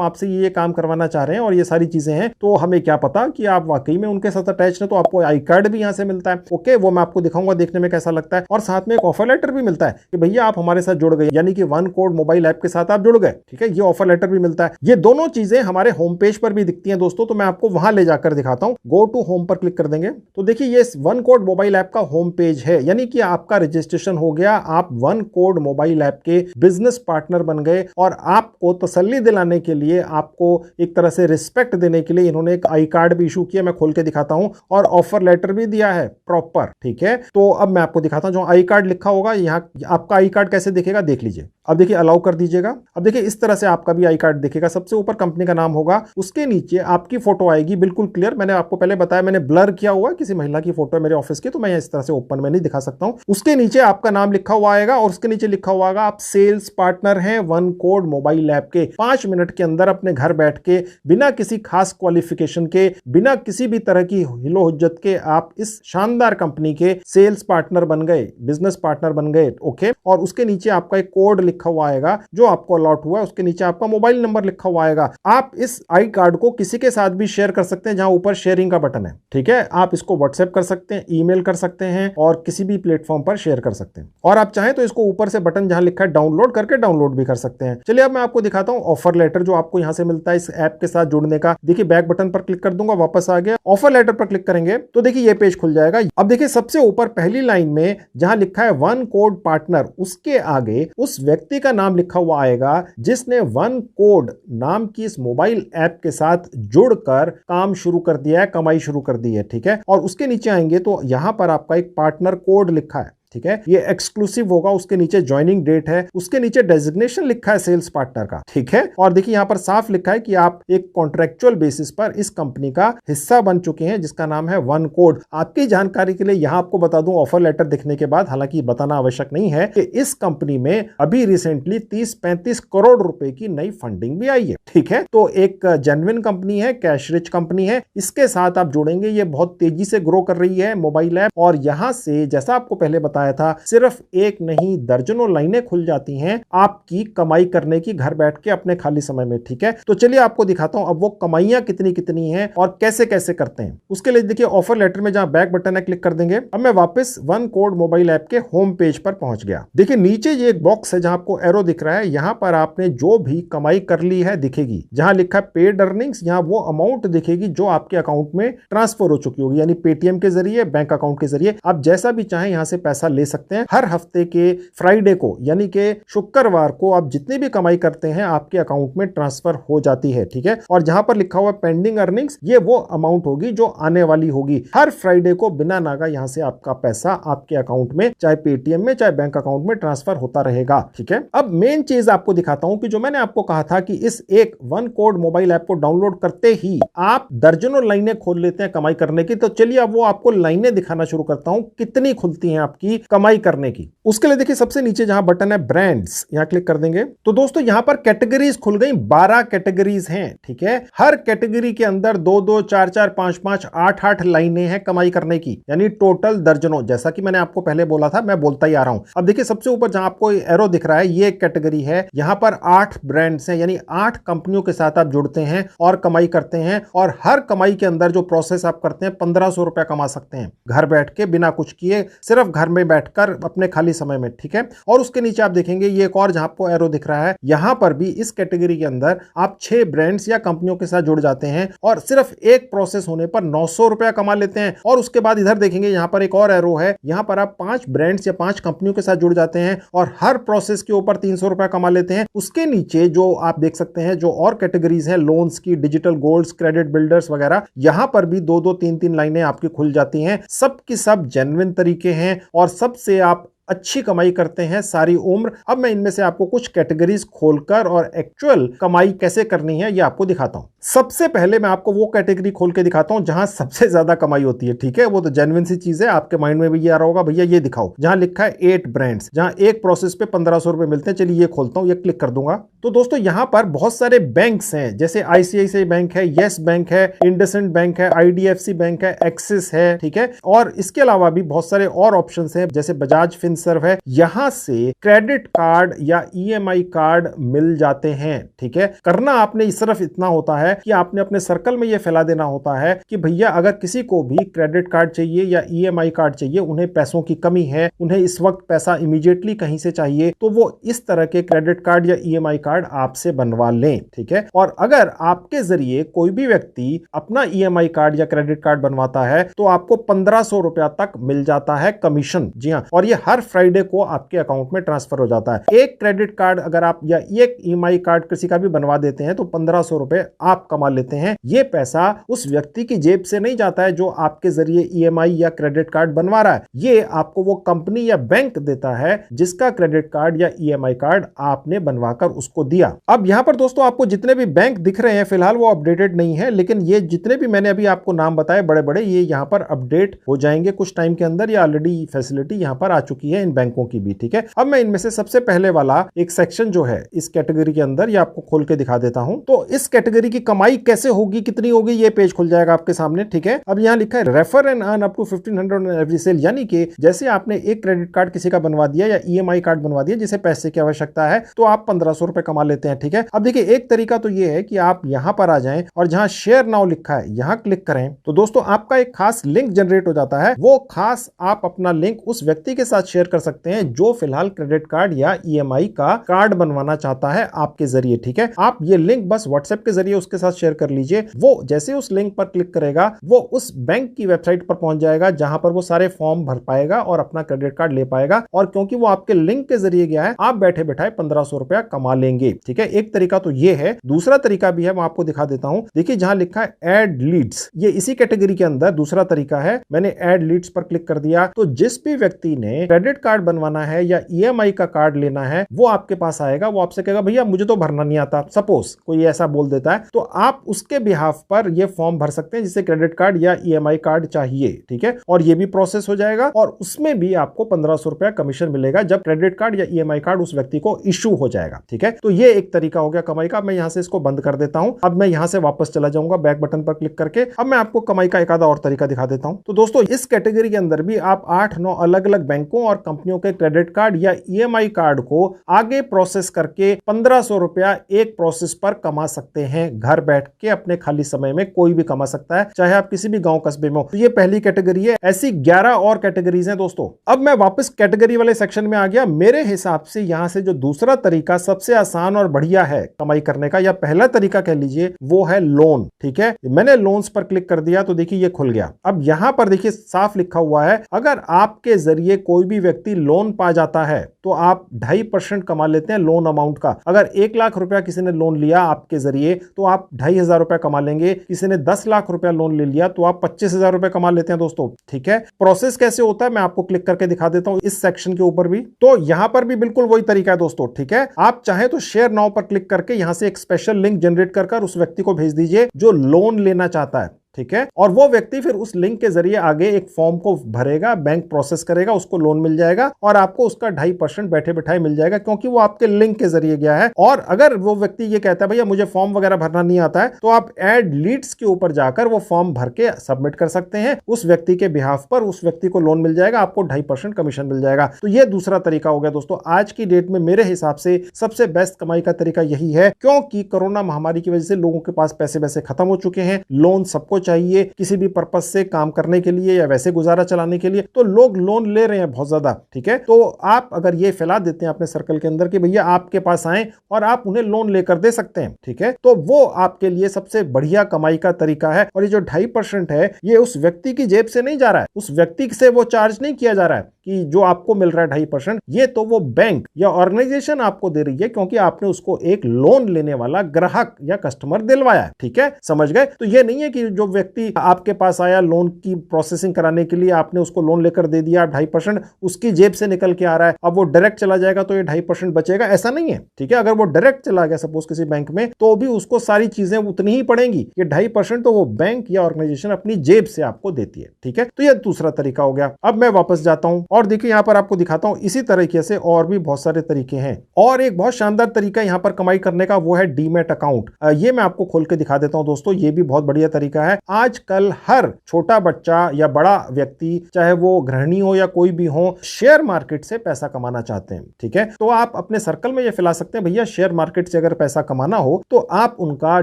आपसे ये काम करवाना चाह रहे हैं और ये सारी चीजें हैं, तो हमें क्या पता कि आप वाकई में उनके साथ अटैच हैं, तो आपको आई कार्ड भी यहां से मिलता है। ओके, वो मैं आपको दिखाऊंगा देखने में कैसा लगता है। और साथ में एक ऑफर लेटर भी मिलता है कि भैया आप हमारे साथ जुड़ गए, यानी कि वन कोड मोबाइल ऐप के साथ आप जुड़ गए। ठीक है, ये ऑफर लेटर भी मिलता है। ये दोनों चीजें हमारे होम पेज पर भी दिखती हैं दोस्तों, तो मैं आपको वहां ले जाकर दिखाता हूं। गो टू होम पर क्लिक कर देंगे तो देखिए ये वन कोड मोबाइल ऐप का होम पेज है, यानी कि आपका रजिस्ट्रेशन हो गया, आप वन कोड मोबाइल ऐप के बिजनेस पार्टनर बन गए। और आपको तसल्ली दिलाने के लिए, आपको एक तरह से रिस्पेक्ट देने के लिए इन्होंने एक आई कार्ड भी इशू किया, मैं खोल के दिखाता हूं, और ऑफर लेटर भी दिया है प्रॉपर। ठीक है, तो अब मैं आपको दिखाता हूं जो आई कार्ड लिखा होगा। यहां आपका आई कार्ड कैसे दिखेगा देख लीजिए। अब देखिए अलाउ कर दीजिएगा। अब देखिए इस तरह से आपका भी आई कार्ड दिखेगा। सबसे ऊपर कंपनी का नाम होगा, उसके नीचे आपकी फोटो आएगी बिल्कुल क्लियर। मैंने आपको पहले बताया मैंने ब्लर किया हुआ, किसी महिला की फोटो है मेरे ऑफिस की, तो मैं इस तरह से ओपन में नहीं दिखा सकता हूं। उसके नीचे आपका नाम लिखा हुआ आएगा और उसके नीचे लिखा हुआ आएगा आप सेल्स पार्टनर हैं वन कोड मोबाइल ऐप के। 5 मिनट के अंदर अपने घर बैठ के, बिना किसी खास क्वालिफिकेशन के, बिना किसी भी तरह की हिलो हुज्जत के, आप इस शानदार कंपनी के सेल्स पार्टनर बन गए, बिजनेस पार्टनर बन गए। ओके, और उसके नीचे आपका एक कोड लिखा हुआ आएगा जो आपको अलॉट हुआ है, उसके नीचे आपका मोबाइल नंबर लिखा हुआ आएगा। आप इस आई कार्ड को किसी के साथ भी शेयर कर सकते हैं, जहां ऊपर शेयरिंग का बटन है। ठीक है, आप इसको व्हाट्सएप कर सकते हैं, ईमेल कर सकते हैं और किसी भी प्लेटफॉर्म पर शेयर कर सकते हैं। और आप चाहें तो इसको ऊपर से बटन जहां लिखा है डाउनलोड करके डाउनलोड भी कर सकते हैं। चलिए अब मैं आपको दिखाता हूं ऑफर लेटर जो आपको यहां से मिलता है इस ऐप के साथ जुड़ने का। देखिए बैक बटन पर क्लिक कर दूंगा, वापस आ गया। ऑफर लेटर पर क्लिक करेंगे तो देखिए ये पेज खुल जाएगा। अब देखिए सबसे ऊपर पहली लाइन में जहां लिखा है वन कोड पार्टनर, उसके आगे उस व्यक्ति का नाम लिखा हुआ आएगा जिसने वन कोड नाम की इस मोबाइल ऐप के साथ जुड़कर काम शुरू कर दिया है, कमाई शुरू कर दी है। ठीक है, और उसके नीचे आएंगे तो यहां पर आपका एक पार्टनर कोड लिखा है। ठीक है, ये एक्सक्लूसिव होगा। उसके नीचे ज्वाइनिंग डेट है, उसके नीचे डेजिग्नेशन लिखा है सेल्स पार्टनर का। ठीक है, और देखिए यहां पर साफ लिखा है कि आप एक कॉन्ट्रेक्चुअल बेसिस पर इस कंपनी का हिस्सा बन चुके हैं जिसका नाम है वन कोड। आपकी जानकारी के लिए यहां आपको बता दूं, ऑफर लेटर दिखने के बाद, हालांकि बताना आवश्यक नहीं है, कि इस कंपनी में अभी रिसेंटली 30-35 करोड़ रुपए की नई फंडिंग भी आई है। ठीक है, तो एक जेन्युइन कंपनी है, कैश रिच कंपनी है, इसके साथ आप जुड़ेंगे। ये बहुत तेजी से ग्रो कर रही है मोबाइल ऐप, और यहां से जैसा आपको पहले बताया था, सिर्फ एक नहीं दर्जनों लाइनें खुल जाती हैं आपकी कमाई करने की, घर बैठ के अपने खाली समय में। ठीक है, तो चलिए आपको दिखाता हूं अब वो कमाइयां कितनी कितनी हैं और कैसे कैसे करते हैं। उसके लिए देखिए ऑफर लेटर में जहां बैक बटन है क्लिक कर देंगे। अब मैं वापस वन कोड मोबाइल ऐप के होम पेज पर पहुंच गया। देखिए नीचे ये एक बॉक्स है जहां आपको एरो दिख रहा है, यहां पर आपने जो भी कमाई कर ली है दिखेगी। जहां लिखा है पेड अर्निंग्स, यहां वो अमाउंट दिखेगी जो आपके अकाउंट में ट्रांसफर हो चुकी होगी, यानी पेटीएम के जरिए, बैंक अकाउंट के जरिए। आप जैसा भी चाहें यहां से पैसा ले सकते हैं। हर हफ्ते के फ्राइडे को, यानी कि शुक्रवार को, आप जितनी भी कमाई करते हैं आपके अकाउंट में ट्रांसफर हो जाती है। ठीक है, और जहां पर लिखा हुआ पेंडिंग अर्निंग्स, ये वो अमाउंट होगी जो आने वाली होगी। हर फ्राइडे को बिना नागा यहां से आपका पैसा आपके अकाउंट में, चाहे पेटीएम में चाहे बैंक अकाउंट में, ट्रांसफर होता रहेगा। ठीक है, अब मेन चीज आपको दिखाता हूं कि जो मैंने आपको कहा था कि इस एक वन कोड मोबाइल ऐप को डाउनलोड करते ही आप दर्जनों लाइनें खोल लेते हैं कमाई करने की। तो चलिए अब वो आपको लाइनें दिखाना शुरू करता हूं, कितनी खुलती हैं आपकी कमाई करने की। उसके लिए देखिए सबसे नीचे जहां बटन है ब्रांड्स, यहां क्लिक कर देंगे तो दोस्तों यहां पर कैटेगरीज खुल गई। 12 कैटेगरीज हैं। ठीक है, हर कैटेगरी के अंदर 2-2, 4-4, 5-5, 8-8 लाइनें हैं कमाई करने की, यानी टोटल दर्जनों। जैसा कि मैंने आपको पहले बोला था, मैं बोलता ही आ रहा हूं। अब देखिए सबसे ऊपर जहां आपको एरो दिख रहा है, ये एक कैटेगरी है। यहां पर 8 ब्रांड्स हैं, यानी 8 कंपनियों के साथ आप जुड़ते हैं और कमाई करते हैं, और हर कमाई के अंदर जो प्रोसेस आप करते हैं 1500 रुपया कमा सकते हैं घर बैठ के, बिना कुछ किए, सिर्फ घर में बैठकर अपने खाली समय में। ठीक है, और उसके नीचे आप देखेंगे ये एक और जहां आपको एरो दिख रहा है, यहां पर भी इस कैटेगरी के अंदर आप 6 ब्रांड्स या कंपनियों के साथ जुड़ जाते हैं और सिर्फ एक प्रोसेस होने पर 900 रुपया कमा लेते हैं। और उसके बाद इधर देखेंगे यहां पर एक और एरो है, यहां पर आप 5 ब्रांड्स या 5 कंपनियों के साथ जुड़ जाते हैं और हर प्रोसेस के ऊपर 300 रुपया कमा लेते हैं। उसके नीचे जो आप देख सकते हैं जो और कैटेगरीज हैं, लोन्स की, डिजिटल गोल्ड्स, क्रेडिट बिल्डर्स वगैरह, यहां पर भी 2-2, 3-3 लाइनें आपकी खुल जाती हैं। सब की सब जेन्युइन तरीके हैं और सबसे आप अच्छी कमाई करते हैं सारी उम्र। अब मैं इनमें से आपको कुछ कैटेगरीज खोलकर और एक्चुअल कमाई कैसे करनी है ये आपको दिखाता हूं। सबसे पहले मैं आपको वो कैटेगरी खोल के दिखाता हूं जहां सबसे ज्यादा कमाई होती है, ठीक है। वो तो जेन्युइन सी चीज है, आपके माइंड में भी ये आ रहा होगा भैया ये दिखाओ, जहां लिखा है 8 ब्रांड्स, जहां एक प्रोसेस पे 1500 रुपए मिलते हैं। चलिए ये खोलता हूं, ये क्लिक कर दूंगा। तो दोस्तों यहां पर बहुत सारे बैंक्स हैं, जैसे आईसीआईसीआई बैंक है, येस बैंक है, इंडसइंड बैंक है, आईडीएफसी बैंक है, एक्सिस है, ठीक है। और इसके अलावा भी बहुत सारे और ऑप्शंस हैं, जैसे बजाज फिनसर्व है। यहां से क्रेडिट कार्ड या ईएमआई कार्ड मिल जाते हैं, ठीक है। करना आपने सिर्फ इतना होता है कि आपने अपने सर्कल में यह फैला देना होता है कि भैया अगर किसी को भी क्रेडिट कार्ड चाहिए या ईएमआई कार्ड चाहिए, उन्हें पैसों की कमी है, उन्हें इस वक्त पैसा इमीडिएटली कहीं से चाहिए, तो वो इस तरह के क्रेडिट कार्ड या ईएमआई कार्ड आपसे बनवा लें, ठीक है। और अगर आपके जरिए कोई भी व्यक्ति अपना ईएमआई कार्ड या क्रेडिट कार्ड बनवाता है तो आपको 1500 रुपया तक मिल जाता है कमीशन। जी हां, और ये हर फ्राइडे को आपके अकाउंट में ट्रांसफर हो जाता है। एक क्रेडिट कार्ड अगर आप या एक ईएमआई कार्ड किसी का भी बनवा देते हैं तो 1500 रुपए आप कमा लेते हैं। ये पैसा उस व्यक्ति की जेब से नहीं जाता है जो आपके जरिए ईएमआई या क्रेडिट कार्ड बनवा रहा है, ये आपको वो कंपनी या बैंक देता है जिसका क्रेडिट कार्ड या ईएमआई कार्ड आपने बनवाकर उसको दिया। अब यहां पर दोस्तों आपको जितने भी बैंक दिख रहे हैं फिलहाल वो अपडेटेड नहीं है, लेकिन ये जितने भी मैंने अभी आपको नाम बताए बड़े बड़े, ये यहां पर अपडेट हो जाएंगे कुछ टाइम के अंदर। ये ऑलरेडी फैसिलिटी यहां पर आ चुकी है इन बैंकों की भी, ठीक है। अब मैं इनमें से सबसे पहले वाला एक सेक्शन जो है इस कैटेगरी के अंदर, ये आपको खोल के दिखा देता हूं। तो इस कैटेगरी की कमाई कैसे होगी, कितनी होगी, ये पेज खुल जाएगा आपके सामने, ठीक है। अब यहां लिखा है refer and earn up to 1500 on every sale, यानी कि जैसे आपने एक क्रेडिट कार्ड किसी का बनवा दिया या ईएमआई कार्ड बनवा दिया जिसे पैसे की आवश्यकता है, तो आप 1500 रुपए कमा लेते हैं, ठीक है। अब देखिए एक तरीका तो ये है कि आप यहां पर आ जाएं और जहां शेयर नाउ लिखा है यहां क्लिक करें, तो दोस्तों आपका एक खास लिंक जनरेट हो जाता है। वो खास आप अपना लिंक उस व्यक्ति के साथ शेयर कर सकते हैं जो फिलहाल क्रेडिट कार्ड या ईएमआई का कार्ड बनवाना चाहता है आपके जरिए, ठीक है। आप ये लिंक बस व्हाट्सएप के जरिए उसके साथ शेयर कर लीजिए। वो जैसे उस लिंक पर क्लिक करेगा वो उस बैंक की वेबसाइट पर पहुंच जाएगा जहां पर वो सारे फॉर्म भर पाएगा और अपना क्रेडिट कार्ड ले पाएगा। और क्योंकि वो आपके लिंक के जरिए गया है, आप बैठे बैठाए 1500 रुपया कमा लेंगे, ठीक है। एक तरीका तो ये है। दूसरा तरीका भी है, मैं आपको दिखा देता हूं। देखिए जहां लिखा है ऐड लीड्स, ये इसी कैटेगरी के अंदर दूसरा तरीका है। मैंने ऐड लीड्स पर क्लिक कर दिया तो जिस भी व्यक्ति ने क्रेडिट कार्ड बनवाना है या ईएमआई का कार्ड लेना है वो आपके पास आएगा। वो आपसे कहेगा भैया मुझे तो भरना नहीं आता, सपोज कोई ऐसा बोल देता है, तो आप उसके बिहाफ पर ये फॉर्म भर सकते हैं जिसे क्रेडिट कार्ड या ईएमआई कार्ड चाहिए, ठीक है। और ये भी प्रोसेस हो जाएगा और उसमें भी आपको 1500 रुपया कमीशन मिलेगा जब क्रेडिट कार्ड या ईएमआई कार्ड उस व्यक्ति को इशू हो जाएगा, ठीक है। तो ये एक तरीका हो गया कमाई का। मैं यहां से इसको बंद कर देता हूं। अब मैं यहां से वापस चला जाऊंगा बैक बटन पर क्लिक करके। अब मैं आपको कमाई का एक आधा और तरीका दिखा देता हूं। तो दोस्तों इस कैटेगरी के अंदर भी आप 8-9 अलग अलग बैंकों और कंपनियों के क्रेडिट कार्ड या ईएमआई कार्ड को आगे प्रोसेस करके 1500 रुपया एक प्रोसेस पर कमा सकते हैं। घर बैठ के अपने खाली समय में कोई भी कमा सकता है, चाहे आप किसी भी गांव कस्बे में हो। तो ये पहली कैटेगरी है। ऐसी 11 और कैटेगरीज हैं दोस्तों। अब मैं वापस कैटेगरी वाले सेक्शन में आ गया। मेरे हिसाब से यहां से जो दूसरा तरीका सबसे आसान और बढ़िया है कमाई करने का, या पहला तरीका कह लीजिए, वो है लोन, ठीक है। मैंने लोन्स पर क्लिक कर दिया तो देखिए ये खुल गया। अब यहां पर देखिए साफ लिखा हुआ है अगर आपके जरिए कोई भी व्यक्ति लोन पा जाता है तो आप 2.5% कमा लेते हैं लोन अमाउंट का। अगर 1 लाख रुपया किसी ने लोन लिया आपके जरिए तो आप 2,500 रुपया कमा लेंगे। किसी ने 10 लाख रुपया लोन ले लिया तो आप 25,000 रुपया कमा लेते हैं दोस्तों, ठीक है। प्रोसेस कैसे होता है मैं आपको क्लिक करके दिखा देता हूं इस सेक्शन के ऊपर भी। तो यहां पर भी बिल्कुल वही तरीका है दोस्तों, ठीक है। आप चाहे तो शेयर नाउ पर क्लिक करके यहां से एक स्पेशल लिंक जनरेट कर उस व्यक्ति को भेज दीजिए जो लोन लेना चाहता है, ठीक है। और वो व्यक्ति फिर उस लिंक के जरिए आगे एक फॉर्म को भरेगा, बैंक प्रोसेस करेगा, उसको लोन मिल जाएगा और आपको उसका 2.5% बैठे बैठाए मिल जाएगा क्योंकि वो आपके लिंक के जरिए गया है। और अगर वो व्यक्ति ये कहता है भैया मुझे फॉर्म वगैरह भरना नहीं आता है, तो आप ऐड लीड्स के ऊपर जाकर वो फॉर्म भर के सबमिट कर सकते हैं उस व्यक्ति के बिहाफ पर। उस व्यक्ति को लोन मिल जाएगा, आपको 2.5% कमीशन मिल जाएगा। तो ये दूसरा तरीका हो गया दोस्तों। आज की डेट में मेरे हिसाब से सबसे बेस्ट कमाई का तरीका यही है, क्योंकि कोरोना महामारी की वजह से लोगों के पास पैसे वैसे खत्म हो चुके हैं। लोन सबको चाहिए किसी भी पर्पस से काम करने के लिए या वैसे गुजारा चलाने के लिए, तो लोग लोन ले रहे हैं बहुत ज्यादा, ठीक है। तो आप अगर ये फैला देते हैं अपने सर्कल के अंदर कि भैया आपके पास आए और आप उन्हें लोन लेकर दे सकते हैं, ठीक है, तो वो आपके लिए सबसे बढ़िया कमाई का तरीका है। और ये जो 2.5% है ये उस व्यक्ति की जेब से नहीं जा रहा है, उस व्यक्ति से वो चार्ज नहीं किया जा रहा है कि कि जो आपको मिल रहा है 2.5%, ये तो वो बैंक या ऑर्गेनाइजेशन आपको दे रही है, क्योंकि आपने उसको एक लोन लेने वाला ग्राहक या कस्टमर दिलवाया है। ठीक है, समझ गए? तो ये नहीं है कि जो व्यक्ति आपके पास आया लोन की प्रोसेसिंग कराने के लिए, आपने उसको लोन लेकर दे दिया 2.5%, उसकी जेब से निकल के आ रहा है, अब वो डायरेक्ट चला जाएगा तो ये 2.5% बचेगा, ऐसा नहीं है। ठीक है, अगर वो डायरेक्ट चला गया सपोज किसी बैंक में, तो भी उसको सारी चीजें उतनी ही पड़ेंगी। ये 2.5% तो वो बैंक या ऑर्गेनाइजेशन अपनी जेब से आपको देती है। ठीक है, तो ये दूसरा तरीका हो गया। अब मैं वापस जाता हूं और देखिए यहां पर आपको दिखाता हूं, इसी तरीके से और भी बहुत सारे तरीके हैं। और एक बहुत शानदार तरीका यहां पर कमाई करने का, वो है डीमैट अकाउंट। ये मैं आपको खोल के दिखा देता हूं दोस्तों, ये भी बहुत बढ़िया तरीका है। आजकल हर छोटा बच्चा या बड़ा व्यक्ति, चाहे वो गृहिणी हो या कोई भी हो, शेयर मार्केट से पैसा कमाना चाहते हैं। ठीक है, तो आप अपने सर्कल में ये फैला सकते हैं, भैया शेयर मार्केट से अगर पैसा कमाना हो तो आप उनका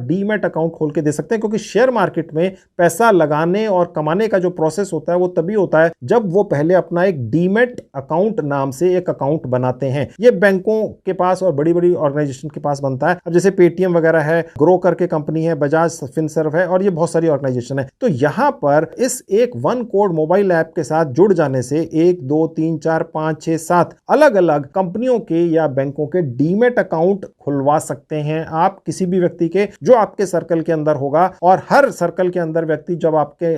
डीमैट अकाउंट खोल के दे सकते हैं, क्योंकि शेयर मार्केट में पैसा लगाने और कमाने का जो प्रोसेस होता है वो तभी होता है जब वो पहले अपना एक डीमैट अकाउंट नाम से एक अकाउंट बनाते हैं। ये बैंकों के पास और बड़ी बड़ी ऑर्गेनाइजेशन के पास बनता है। अब जैसे पेटीएम वगैरह है, ग्रो करके कंपनी है, बजाज फिनसर्व है, और ये बहुत सारी ऑर्गेनाइजेशन है। तो यहां पर इस एक वन कोड मोबाइल ऐप के साथ जुड़ जाने से 1 2 3 4 5 6 7 अलग अलग कंपनियों के या बैंकों के डीमैट अकाउंट खुलवा सकते हैं आप, किसी भी व्यक्ति के जो आपके सर्कल के अंदर होगा। और हर सर्कल के अंदर व्यक्ति जब आपके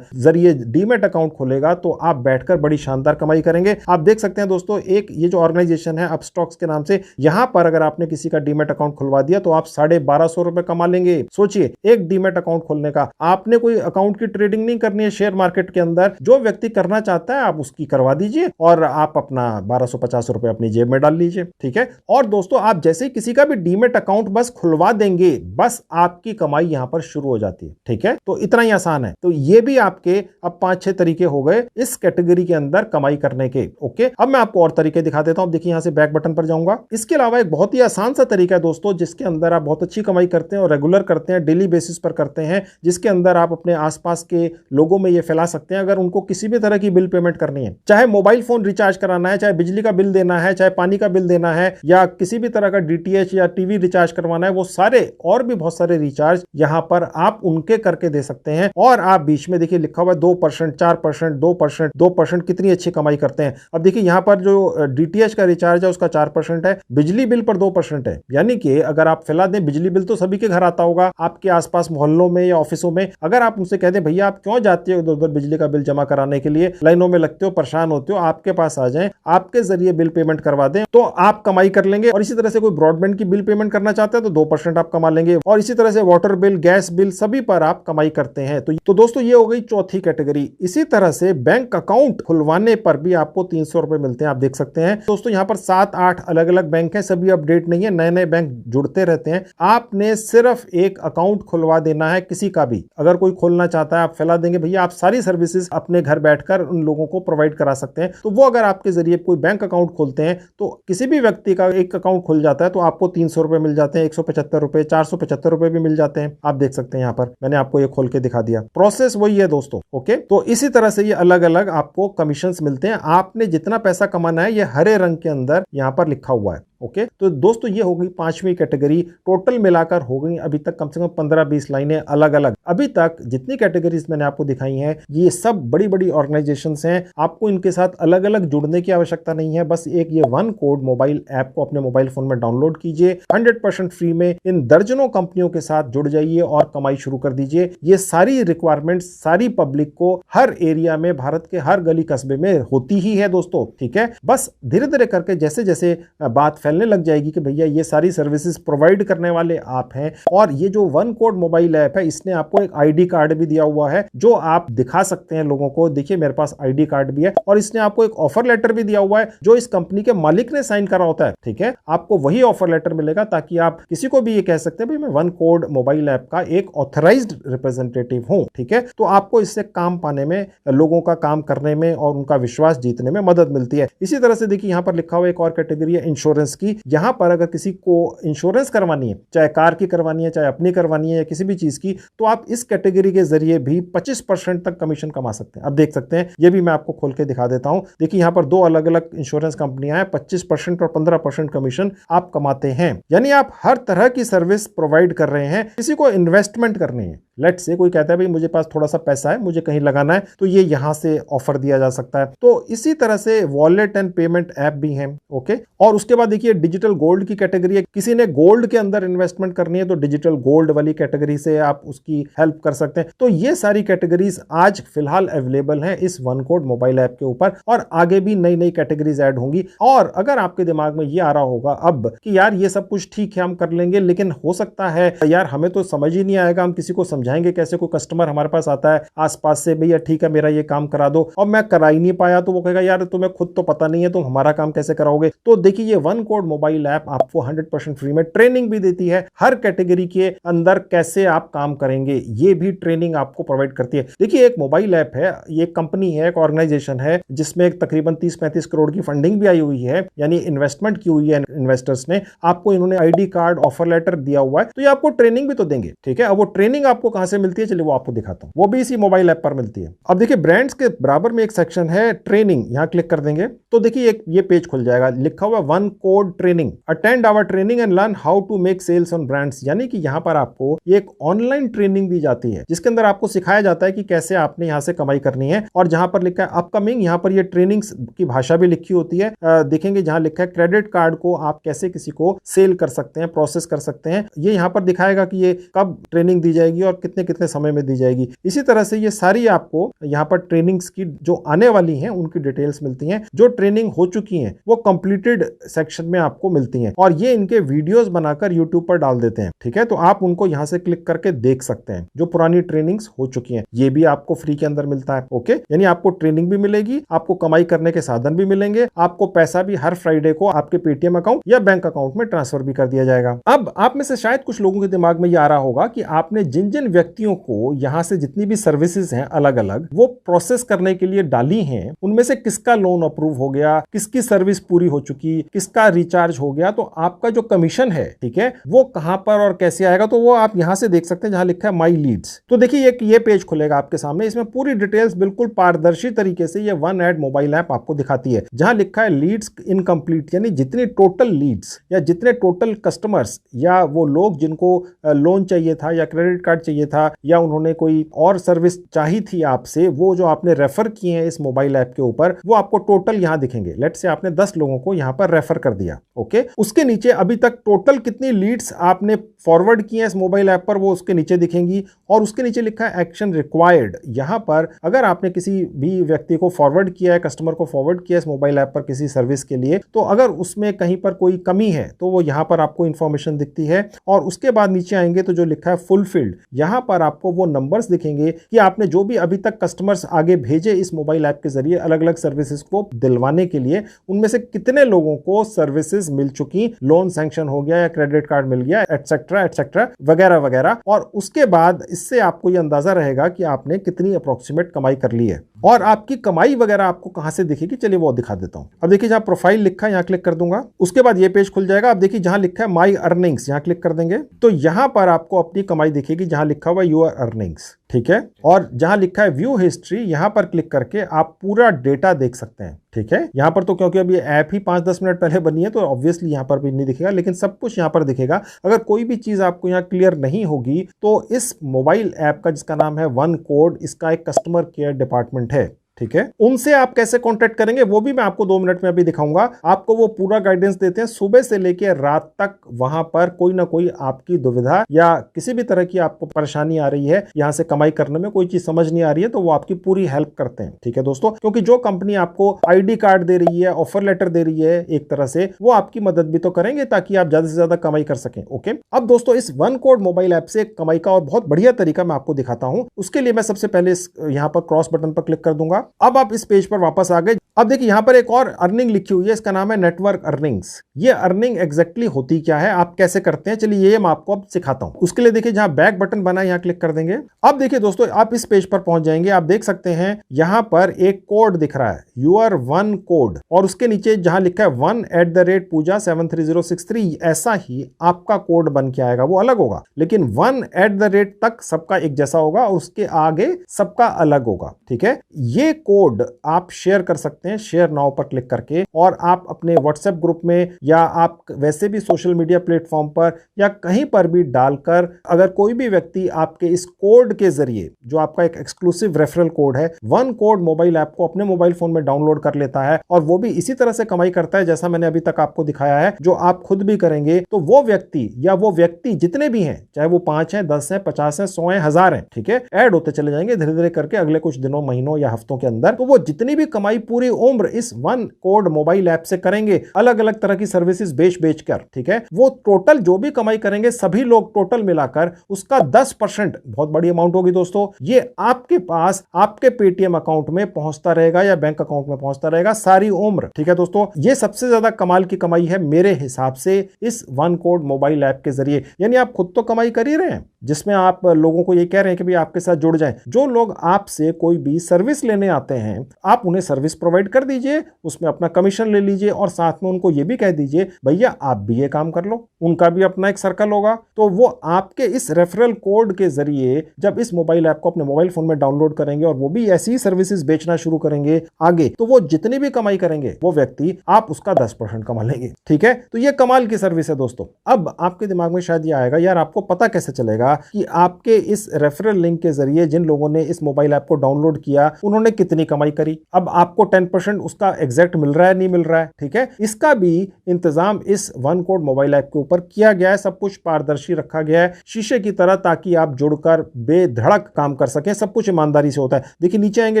जरिए डीमैट अकाउंट खोलेगा तो आप बैठकर बड़ी शानदार कमाई करेंगे। आप देख सकते हैं दोस्तों, एक ये जो ऑर्गेनाइजेशन है अपस्टॉक्स के नाम से, यहां पर अगर आपने किसी का डीमैट अकाउंट खुलवा दिया तो आप 1250 रुपए कमा लेंगे। सोचिए, एक डीमैट अकाउंट खोलने का, आपने कोई अकाउंट की ट्रेडिंग नहीं करनी है शेयर मार्केट के अंदर। जो व्यक्ति करना चाहता है आप उसकी करवा दीजिए और आप अपना 1250 रुपए अपनी जेब में डाल लीजिए। ठीक है, और दोस्तों आप जैसे ही किसी का भी डीमैट अकाउंट बस खुलवा देंगे, बस आपकी कमाई यहां पर शुरू हो जाती है। ठीक है, तो इतना ही आसान है। तो ये भी आपके अब 5-6 तरीके हो गए इस कैटेगरी के अंदर कमाई करने के। ओके, अब मैं आपको और तरीके दिखा देता हूं। देखिए यहां से बैक बटन पर जाऊंगा। इसके अलावा एक बहुत ही आसान सा तरीका है दोस्तों, जिसके अंदर आप बहुत अच्छी कमाई करते हैं और रेगुलर करते हैं, डेली बेसिस पर करते हैं, जिसके अंदर आप अपने आसपास के लोगों में ये फैला सकते हैं। अगर उनको किसी भी तरह की बिल पेमेंट करनी है, चाहे मोबाइल फोन रिचार्ज कराना है, चाहे बिजली का बिल देना है, चाहे पानी का बिल देना है, या किसी भी तरह का डीटीएच या टीवी रिचार्ज करवाना है, वो सारे और भी बहुत सारे रिचार्ज यहां पर आप उनके करके दे सकते हैं। और आप बीच में देखिए लिखा हुआ है 2%, 4%, 2%, 2%, कितनी अच्छी कमाई करते हैं। अब देखिए यहां पर जो डीटीएच का रिचार्ज है उसका 4% है, बिजली बिल पर 2% है। यानी कि अगर आप फैला दें, बिजली बिल तो सभी के घर आता होगा, आपके आसपास मोहल्लों में या ऑफिसों में, अगर आप उनसे कह दें भैया आप क्यों जाते हो इधर उधर बिजली का बिल जमा कराने के लिए, लाइनों में लगते हो, परेशान होते हो, आपके पास आ जाएं, आपके जरिए बिल पेमेंट करवा दें, तो आप कमाई कर लेंगे। और इसी तरह से कोई ब्रॉडबैंड की बिल पेमेंट करना चाहते हैं तो 2% आप कमा लेंगे। और इसी तरह से वाटर बिल, गैस बिल, सभी पर आप कमाई करते हैं। तो दोस्तों ये हो गई चौथी कैटेगरी। इसी तरह से बैंक अकाउंट खुलवाने पर भी आपको 300 रुपए मिलते हैं, आप देख सकते हैं दोस्तों। यहाँ पर 7-8 अलग अलग बैंक हैं, सभी अपडेट नहीं है, नए नए बैंक जुड़ते रहते हैं। आपने सिर्फ एक अकाउंट खुलवा देना है, किसी का भी अगर कोई खोलना चाहता है आप फैला देंगे, भैया आप सारी सर्विसेज अपने घर बैठकर उन लोगों को प्रोवाइड करा सकते हैं। तो वो अगर आपके जरिए कोई बैंक अकाउंट खोलते हैं तो किसी भी व्यक्ति का एक अकाउंट खुल जाता है तो आपको 300 रुपए मिल जाते हैं, 175 रुपए, 475 रुपए भी मिल जाते हैं। आप देख सकते हैं यहाँ पर मैंने आपको ये खोल के दिखा दिया। प्रोसेस वही है दोस्तों। ओके, तो इसी तरह से ये अलग अलग आपको कमीशंस मिलते हैं। आपने जितना पैसा कमाना है ये हरे रंग के अंदर यहाँ पर लिखा हुआ है। ओके, तो दोस्तों ये हो गई 5वीं कैटेगरी। टोटल मिलाकर हो गई अभी तक कम से कम 15-20 लाइनें अलग अलग। अभी तक जितनी कैटेगरीज मैंने आपको दिखाई हैं ये सब बड़ी बड़ी ऑर्गेनाइजेशंस हैं। आपको इनके साथ अलग अलग जुड़ने की आवश्यकता नहीं है, बस एक ये वन कोड मोबाइल ऐप को अपने मोबाइल फोन में डाउनलोड कीजिए, 100% फ्री में इन दर्जनों कंपनियों के साथ जुड़ जाइए और कमाई शुरू कर दीजिए। ये सारी रिक्वायरमेंट्स सारी पब्लिक को हर एरिया में, भारत के हर गली कस्बे में होती ही है दोस्तों। ठीक है, बस धीरे धीरे करके जैसे जैसे बात फैलने लग जाएगी कि भैया ये सारी सर्विसेज प्रोवाइड करने वाले आप हैं, और ये जो वन कोड मोबाइल ऐप है इसने आपको एक आईडी कार्ड भी दिया हुआ है जो आप दिखा सकते हैं लोगों को। देखिए मेरे पास आईडी कार्ड भी है, और इसने आपको एक ऑफर लेटर भी दिया हुआ है जो इस कंपनी के मालिक ने साइन करा होता है। ठीक है, आपको वही ऑफर लेटर मिलेगा ताकि आप किसी को भी ये कह सकते हैं भाई मैं वन कोड मोबाइल ऐप का एक ऑथराइज्ड रिप्रेजेंटेटिव हूं। ठीक है, तो आपको इससे काम पाने में, लोगों का काम करने में और उनका विश्वास जीतने में मदद मिलती है। इसी तरह से देखिए यहां पर लिखा हुआ एक और कैटेगरी है इंश्योरेंस की। यहां पर अगर किसी को इंश्योरेंस करवानी है, चाहे कार की करवानी है, चाहे अपनी करवानी है या किसी भी चीज की, तो आप इस कैटेगरी के जरिए भी 25% तक कमीशन कमा सकते हैं। अब देख सकते हैं, ये भी मैं आपको खोल के दिखा देता हूं। देखिए यहां पर 2 अलग अलग इंश्योरेंस कंपनियां हैं, 25% और 15% कमीशन आप कमाते हैं। यानी आप हर तरह की सर्विस प्रोवाइड कर रहे हैं। किसी को इन्वेस्टमेंट करनी है, लेट्स से कोई कहता है भाई मुझे पास थोड़ा सा पैसा है, मुझे कहीं लगाना है, तो ये यहां से ऑफर दिया जा सकता है। तो इसी तरह से वॉलेट एंड पेमेंट ऐप भी हैं। ओके, और उसके बाद देखिए डिजिटल गोल्ड की कैटेगरी है। किसी ने गोल्ड के अंदर इन्वेस्टमेंट करनी है तो डिजिटल गोल्ड वाली कैटेगरी से आप उसकी हेल्प कर सकते हैं। तो ये सारी कैटेगरीज आज फिलहाल अवेलेबल हैं इस वन कोड मोबाइल ऐप के ऊपर, और आगे भी नई नई कैटेगरीज ऐड होंगी। और अगर आपके दिमाग में ये आ रहा होगा अब कि यार ये सब कुछ ठीक है हम कर लेंगे, लेकिन हो सकता है यार हमें तो समझ ही नहीं आएगा, हम किसी को समझाएंगे कैसे। कोई कस्टमर हमारे पास आता है आसपास से, भैया ठीक है मेरा ये काम करा दो, और मैं करा ही नहीं पाया, तो वो कहेगा यार तुम्हें खुद तो पता नहीं है, तुम हमारा काम कैसे कराओगे। तो देखिए ये वन कोड मोबाइल ऐप आपको 100% फ्री में ट्रेनिंग भी देती है, हर कैटेगरी के अंदर कैसे आप काम करेंगे ये भी ट्रेनिंग आपको प्रोवाइड करती है। देखिए एक मोबाइल ऐप है, ये कंपनी है, एक ऑर्गेनाइजेशन है जिसमें तकरीबन 30-35 करोड़ की फंडिंग भी आई हुई है, यानी इन्वेस्टमेंट की हुई है इन्वेस्टर्स ने। आपको इन्होंने आईडी कार्ड, ऑफर लेटर दिया हुआ है, तो ये आपको ट्रेनिंग भी तो देंगे। ठीक है, अब वो ट्रेनिंग आपको कहां से मिलती है चलिए वो आपको दिखाता हूं, वो भी इसी मोबाइल ऐप पर मिलती है। अब देखिए ब्रांड्स के बराबर में एक सेक्शन है ट्रेनिंग, यहां क्लिक कर देंगे तो देखिए एक ये पेज खुल जाएगा, लिखा हुआ one code training, attend our training and learn how to make sales on brands. यानी कि यहां पर आपको एक ऑनलाइन ट्रेनिंग दी जाती है जिसके अंदर आपको सिखाया जाता है कि कैसे आपने यहां से कमाई करनी है। और जहां पर लिखा है अपकमिंग, यहां पर ये ट्रेनिंग्स की भाषा भी लिखी होती है, देखेंगे जहां लिखा है क्रेडिट कार्ड को आप कैसे किसी को सेल कर सकते हैं, प्रोसेस कर सकते हैं, ये यहां पर दिखाएगा कि ये कब ट्रेनिंग दी जाएगी और कितने कितने समय में दी जाएगी। इसी तरह से ये सारी आपको यहां पर ट्रेनिंग्स की जो आने वाली हैं उनकी डिटेल्स मिलती हैं, जो ट्रेनिंग हो चुकी हैं वो कंप्लीटेड सेक्शन में आपको मिलती हैं, और ये इनके वीडियोस बनाकर यूट्यूब पर डाल देते हैं। ठीक है, तो आप उनको यहां से क्लिक करके देख सकते हैं जो पुरानी ट्रेनिंग्स हो चुकी हैं, ये भी आपको फ्री के अंदर मिलता है। ओके, यानी आपको ट्रेनिंग भी मिलेगी, आपको कमाई करने के साधन भी मिलेंगे, आपको पैसा भी हर फ्राइडे को आपके पेटीएम अकाउंट या बैंक अकाउंट में ट्रांसफर भी कर दिया जाएगा। अब आप में से शायद कुछ लोगों के दिमाग में ये आ रहा होगा कि आपने जिन जिन व्यक्तियों को यहां से जितनी भी सर्विसेज हैं अलग अलग वो प्रोसेस करने के लिए डाली हैं, उनमें से किसका लोन अप्रूव हो गया, किसकी सर्विस पूरी हो चुकी, किसका रिचार्ज हो गया, तो आपका जो कमीशन है ठीक है वो कहां पर और कैसे आएगा, तो वो आप यहां से देख सकते हैं जहां लिखा है माई लीड्स। तो देखिए ये पेज खुलेगा आपके सामने, इसमें पूरी डिटेल्स बिल्कुल पारदर्शी तरीके से ये वन ऐड मोबाइल ऐप आपको दिखाती है। जहां लिखा है लीड्स इनकम्प्लीट, यानी जितनी टोटल लीड्स या जितने टोटल कस्टमर्स या वो लोग जिनको लोन चाहिए था या क्रेडिट कार्ड चाहिए था या उन्होंने कोई और सर्विस चाहिए थी आपसे, वो जो आपने रेफर किए हैं इस मोबाइल ऐप के ऊपर वो आपको टोटल यहां दिखेंगे। लेट्स से आपने 10 लोगों को यहां पर रेफर कर दिया। ओके, उसके नीचे अभी तक टोटल कितनी लीड्स आपने फॉरवर्ड किए हैं इस मोबाइल ऐप पर वो उसके नीचे दिखेंगी, और उसके नीचे लिखा है एक्शन रिक्वायर्ड। यहां पर अगर आपने किसी भी व्यक्ति को फॉरवर्ड किया है, कस्टमर को फॉरवर्ड किया है इस मोबाइल ऐप पर किसी सर्विस के लिए, तो अगर उसमें कहीं पर कोई कमी है तो वो यहां पर आपको इंफॉर्मेशन दिखती है। और उसके बाद नीचे आएंगे तो जो लिखा है फुलफिल्ड, यहां पर आपको वो नंबर्स दिखेंगे कि आपने जो भी अभी तक कस्टमर्स आगे भेजे इस मोबाइल ऐप के जरिए अलग अलग सर्विसेज को दिलवाने के लिए, उनमें से कितने लोगों को सर्विसेज मिल चुकी, लोन सैंक्शन हो गया या क्रेडिट कार्ड मिल गया, एटसेट्रा एटसेट्रा वगैरह वगैरह। और उसके बाद इससे आपको यह अंदाजा रहेगा कि आपने कितनी अप्रोक्सीमेट कमाई कर ली है, और आपकी कमाई वगैरह आपको कहां से दिखेगी चलिए वो दिखा देता हूं। अब देखिए जहां प्रोफाइल लिखा है यहां क्लिक कर दूंगा, उसके बाद ये पेज खुल जाएगा। अब देखिए जहां लिखा है माई अर्निंग्स, यहां क्लिक कर देंगे तो यहां पर आपको अपनी कमाई दिखेगी जहां लिखा हुआ यूर अर्निंग्स। ठीक है, और जहां लिखा है व्यू हिस्ट्री यहां पर क्लिक करके आप पूरा डेटा देख सकते हैं। ठीक है, यहां पर तो क्योंकि अभी ऐप ही 5-10 मिनट पहले बनी है तो ऑब्वियसली यहां पर भी नहीं दिखेगा, लेकिन सब कुछ यहां पर दिखेगा। अगर कोई भी चीज आपको यहां क्लियर नहीं होगी तो इस मोबाइल ऐप का जिसका नाम है वन कोड, इसका एक कस्टमर केयर डिपार्टमेंट है। ठीक है, उनसे आप कैसे कांटेक्ट करेंगे वो भी मैं आपको 2 मिनट में अभी दिखाऊंगा। आपको वो पूरा गाइडेंस देते हैं, सुबह से लेकर रात तक वहां पर कोई ना कोई आपकी दुविधा या किसी भी तरह की आपको परेशानी आ रही है, यहां से कमाई करने में कोई चीज समझ नहीं आ रही है, तो वो आपकी पूरी हेल्प करते हैं। ठीक है दोस्तों, क्योंकि जो कंपनी आपको आईडी कार्ड दे रही है, ऑफर लेटर दे रही है, एक तरह से वो आपकी मदद भी तो करेंगे ताकि आप ज्यादा से ज्यादा कमाई कर सकें। ओके, अब दोस्तों इस वन कोड मोबाइल ऐप से कमाई का और बहुत बढ़िया तरीका मैं आपको दिखाता हूं। उसके लिए मैं सबसे पहले यहां पर क्रॉस बटन पर क्लिक कर दूंगा। अब आप इस पेज पर वापस आ गए। अब देखिए यहां पर एक और अर्निंग लिखी हुई है, इसका नाम है नेटवर्क अर्निंग्स। ये अर्निंग एग्जैक्टली होती क्या है, आप कैसे करते हैं, चलिए ये मैं आपको अब सिखाता हूं। उसके लिए देखिए जहां बैक बटन बना है यहां क्लिक कर देंगे। अब देखिए दोस्तों आप इस पेज पर पहुंच जाएंगे। आप देख सकते हैं यहां पर एक कोड दिख रहा है, यूर वन कोड, और उसके नीचे जहां लिखा है 1@pooja73063, ऐसा ही आपका कोड बन के आएगा। वो अलग होगा लेकिन 1@ तक सबका एक जैसा होगा और उसके आगे सबका अलग होगा। ठीक है, ये कोड आप शेयर कर सकते सकते हैं शेयर नाउ पर क्लिक करके, और आप अपने व्हाट्सएप ग्रुप में या आप वैसे भी सोशल मीडिया प्लेटफॉर्म पर या कहीं पर भी डालकर, अगर कोई भी व्यक्ति आपके इस कोड के जरिए, जो आपका एक एक्सक्लूसिव रेफरल कोड है, वन कोड मोबाइल ऐप को अपने मोबाइल फोन में डाउनलोड कर लेता है और वो भी इसी तरह से कमाई करता है जैसा मैंने अभी तक आपको दिखाया है, जो आप खुद भी करेंगे, तो वो व्यक्ति जितने भी हैं, चाहे वो 5 हैं, 10 हैं, 50 हैं, 100 हैं, 1000 हैं, ठीक है, ऐड होते चले जाएंगे धीरे धीरे करके अगले कुछ दिनों, महीनों या हफ्तों के अंदर। तो वो जितनी भी कमाई पूरी उम्र इस वन कोड मोबाइल ऐप से करेंगे, अलग अलग तरह की सर्विसेज बेच कर, ठीक है, वो टोटल जो भी कमाई करेंगे सभी लोग टोटल मिलाकर उसका 10%, बहुत बड़ी अमाउंट होगी दोस्तों, ये आपके पास आपके पेटीएम अकाउंट में पहुंचता रहेगा या बैंक अकाउंट में पहुंचता रहेगा सारी उम्र। ठीक है दोस्तों, ये सबसे ज्यादा कमाल की कमाई है मेरे हिसाब से इस वन कोड मोबाइल ऐप के जरिए। यानी आप खुद तो कमाई कर ही रहे हैं, जिसमें आप लोगों को ये कह रहे हैं कि भाई आपके साथ जुड़ जाएं। जो लोग आपसे कोई भी सर्विस लेने आते हैं, आप उन्हें सर्विस प्रोवाइड कर दीजिए, उसमें अपना कमीशन ले लीजिए और साथ में उनको ये भी कह दीजिए भैया आप भी ये काम कर लो, उनका भी अपना एक सर्कल होगा। तो वो आपके इस रेफरल कोड के जरिए जब इस मोबाइल ऐप को अपने मोबाइल फोन में डाउनलोड करेंगे और वो भी ऐसी ही सर्विसेज बेचना शुरू करेंगे आगे, तो वो जितनी भी कमाई करेंगे वो व्यक्ति आप उसका 10% कमा लेंगे। ठीक है, तो ये कमाल की सर्विस है दोस्तों। अब आपके दिमाग में शायद ये आएगा, यार आपको पता कैसे चलेगा कि आपके इस रेफरल लिंक के जरिए जिन लोगों ने इस मोबाइल ऐप को डाउनलोड किया उन्होंने कितनी कमाई करी। अब आपको 10% उसका एग्जैक्ट मिल रहा है, नहीं मिल रहा है, ठीक है, इसका भी इंतजाम इस वन कोड मोबाइल ऐप के ऊपर किया गया है। सब कुछ पारदर्शी रखा गया है शीशे की तरह, ताकि आप जुड़कर बेधड़क काम कर सकें। सब कुछ ईमानदारी से होता है। देखिए नीचे आएंगे,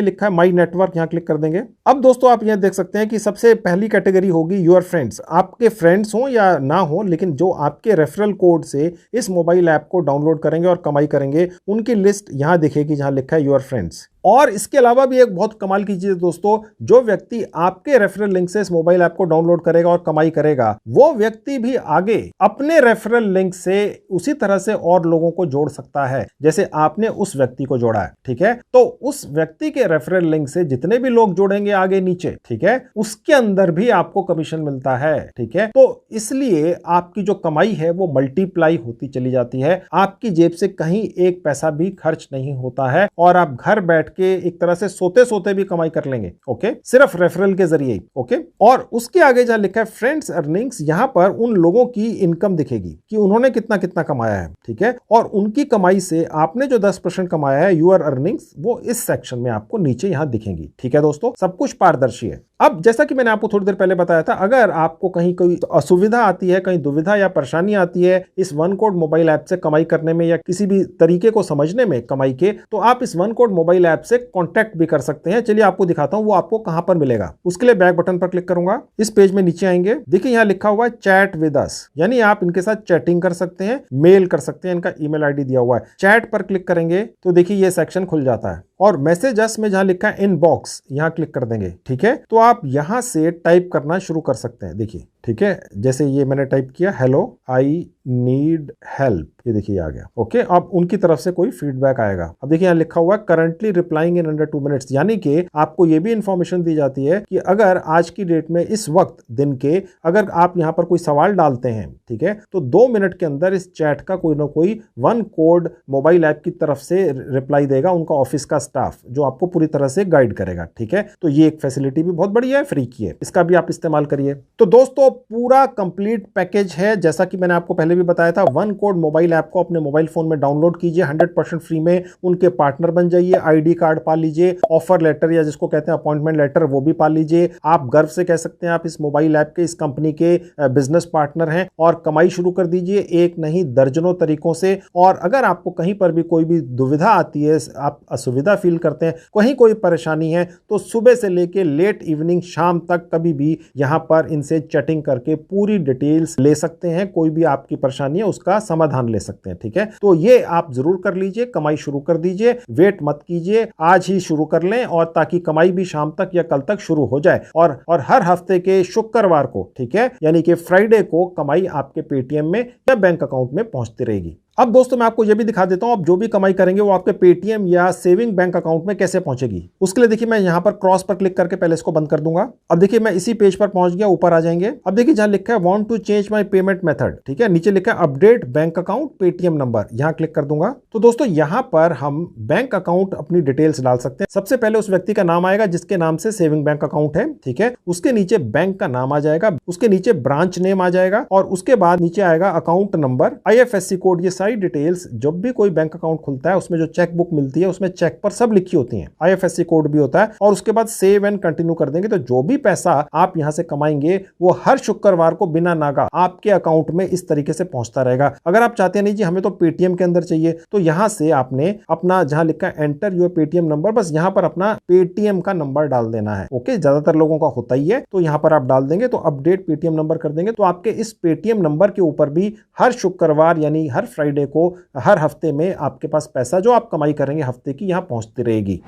लिखा है माई नेटवर्क, यहां क्लिक कर देंगे। अब दोस्तों आप यहां देख सकते हैं कि सबसे पहली कैटेगरी होगी योर फ्रेंड्स। आपके फ्रेंड्स हो या ना हो, लेकिन जो आपके रेफरल कोड से इस मोबाइल ऐप को डाउनलोड करेंगे और कमाई करेंगे, उनकी लिस्ट यहां दिखेगी जहां लिखा है योर फ्रेंड्स। और इसके अलावा भी एक बहुत कमाल की चीज है दोस्तों, जो व्यक्ति आपके रेफरल लिंक से इस मोबाइल ऐप को डाउनलोड करेगा और कमाई करेगा, वो व्यक्ति भी आगे अपने रेफरल लिंक से उसी तरह से और लोगों को जोड़ सकता है जैसे आपने उस व्यक्ति को जोड़ा है। ठीक है, तो उस व्यक्ति के रेफरल लिंक से जितने भी लोग जोड़ेंगे आगे नीचे, ठीक है, उसके अंदर भी आपको कमीशन मिलता है। ठीक है, तो इसलिए आपकी जो कमाई है वो मल्टीप्लाई होती चली जाती है। आपकी जेब से कहीं एक पैसा भी खर्च नहीं होता है और आप घर बैठ के एक तरह से सोते सोते भी कमाई कर लेंगे। ओके, सिर्फ रेफरल के जरिए। ओके, और उसके आगे जहां लिखा है फ्रेंड्स अर्निंग्स, यहां पर उन लोगों की इनकम दिखेगी कि उन्होंने कितना कितना कमाया है। ठीक है, और उनकी कमाई से आपने जो 10% कमाया है, यूर अर्निंग्स, वो इस सेक्शन में आपको नीचे यहां दिखेंगी। ठीक है दोस्तों, सब कुछ पारदर्शी है। अब जैसा कि मैंने आपको थोड़ी देर पहले बताया था, अगर आपको कहीं कोई असुविधा आती है, कहीं दुविधा या परेशानी आती है इस वन कोड मोबाइल ऐप से कमाई करने में या किसी भी तरीके को समझने में कमाई के, तो आप इस वन कोड मोबाइल ऐप से कांटेक्ट भी कर सकते हैं। चलिए आपको दिखाता हूं वो आपको कहां पर मिलेगा। उसके लिए बैक बटन पर क्लिक करूंगा। इस पेज में नीचे आएंगे, देखिए यहां लिखा हुआ है चैट विद अस, यानी आप इनके साथ चैटिंग कर सकते हैं, मेल कर सकते हैं, इनका ईमेल आईडी दिया हुआ है। चैट पर क्लिक करेंगे तो देखिए ये सेक्शन खुल जाता है और मैसेज अस में जहां लिखा है इनबॉक्स, यहां क्लिक कर देंगे। ठीक है, तो आप यहां से टाइप करना शुरू कर सकते हैं। देखिए, ठीक है, जैसे ये मैंने टाइप किया हेलो आई नीड हेल्प, ये देखिए आ गया। ओके, अब उनकी तरफ से कोई फीडबैक आएगा। अब देखिए यहाँ लिखा हुआ है currently replying in under 2 minutes, यानी कि आपको ये भी इंफॉर्मेशन दी जाती है कि अगर आज की डेट में इस वक्त दिन के अगर आप यहाँ पर कोई सवाल डालते हैं, ठीक है, तो 2 मिनट के अंदर इस चैट का कोई ना कोई वन कोड मोबाइल ऐप की तरफ से रिप्लाई देगा उनका ऑफिस का स्टाफ, जो आपको पूरी तरह से गाइड करेगा। ठीक है, तो ये एक फैसिलिटी भी बहुत बढ़िया है, फ्री की है, इसका भी आप इस्तेमाल करिए। तो दोस्तों पूरा कंप्लीट पैकेज है, जैसा कि मैंने आपको पहले भी बताया था। वन कोड मोबाइल ऐप को अपने मोबाइल फोन में डाउनलोड कीजिए, 100% फ्री में उनके पार्टनर बन जाइए, आईडी कार्ड पा लीजिए, ऑफर लेटर या जिसको कहते हैं अपॉइंटमेंट लेटर वो भी पा लीजिए। आप गर्व से कह सकते हैं आप इस मोबाइल ऐप के, इस कंपनी के बिजनेस पार्टनर हैं और कमाई शुरू कर दीजिए, एक नहीं दर्जनों तरीकों से। और अगर आपको कहीं पर भी कोई भी दुविधा आती है, आप असुविधा फील करते हैं, कहीं कोई परेशानी है, तो सुबह से लेके लेट इवनिंग शाम तक कभी भी यहां पर इनसे चैटिंग करके पूरी डिटेल्स ले सकते हैं। कोई भी आपकी परेशानी है उसका समाधान ले सकते हैं। ठीक है, तो ये आप जरूर कर लीजिए, कमाई शुरू कर दीजिए, वेट मत कीजिए, आज ही शुरू कर लें, और ताकि कमाई भी शाम तक या कल तक शुरू हो जाए। और हर हफ्ते के शुक्रवार को, ठीक है, यानी कि फ्राइडे को कमाई आपके पेटीएम में या बैंक अकाउंट में पहुंचती रहेगी। अब दोस्तों मैं आपको यह भी दिखा देता हूं, आप जो भी कमाई करेंगे वो आपके पेटीएम या सेविंग बैंक अकाउंट में कैसे पहुंचेगी। उसके लिए देखिए मैं यहां पर क्रॉस पर क्लिक करके पहले इसको बंद कर दूंगा। अब देखिए मैं इसी पेज पर पहुंच गया, ऊपर आ जाएंगे। अब देखिए जहां लिखा है want to change my payment method, ठीक है, नीचे लिखा है update bank account Paytm number, यहां क्लिक कर दूंगा। तो दोस्तों यहां पर हम बैंक अकाउंट अपनी डिटेल्स डाल सकते हैं। सबसे पहले उस व्यक्ति का नाम आएगा जिसके नाम से सेविंग बैंक अकाउंट है, ठीक है, उसके नीचे बैंक का नाम आ जाएगा, उसके नीचे ब्रांच नेम आ जाएगा और उसके बाद नीचे आएगा अकाउंट नंबर, आईएफएससी कोड, ये सारी डिटेल्स। जब भी कोई बैंक अकाउंट खुलता है उसमें जो चेक बुक मिलती है उसमें चेक पर सब लिखी होती है, आईएफएससी कोड भी होता है। और उसके बाद सेव एंड कंटिन्यू कर देंगे तो जो भी पैसा आप यहां से कमाएंगे वो हर शुक्रवार को बिना नागा आपके अकाउंट में इस तरीके से पहुंचता रहेगा। अगर आप चाहते हैं नहीं जी हमें तो पेटीएम के अंदर चाहिए, तो यहां से आपने अपना जहां लिखा है एंटर योर पेटीएम नंबर, बस यहां पर अपना पेटीएम का नंबर डाल देना है। ओके, ज्यादातर लोगों का होता ही है, तो यहां पर आप डाल देंगे। तो अपडेट पेटीएम नंबर कर देंगे तो आपके इस पेटीएम नंबर के ऊपर भी हर शुक्रवार यानी हर फ्राइडे को हर हफ्ते में आपके पास पैसा जो आप कमाई करेंगे हफ्ते की यहां पहुंचती रहेगी।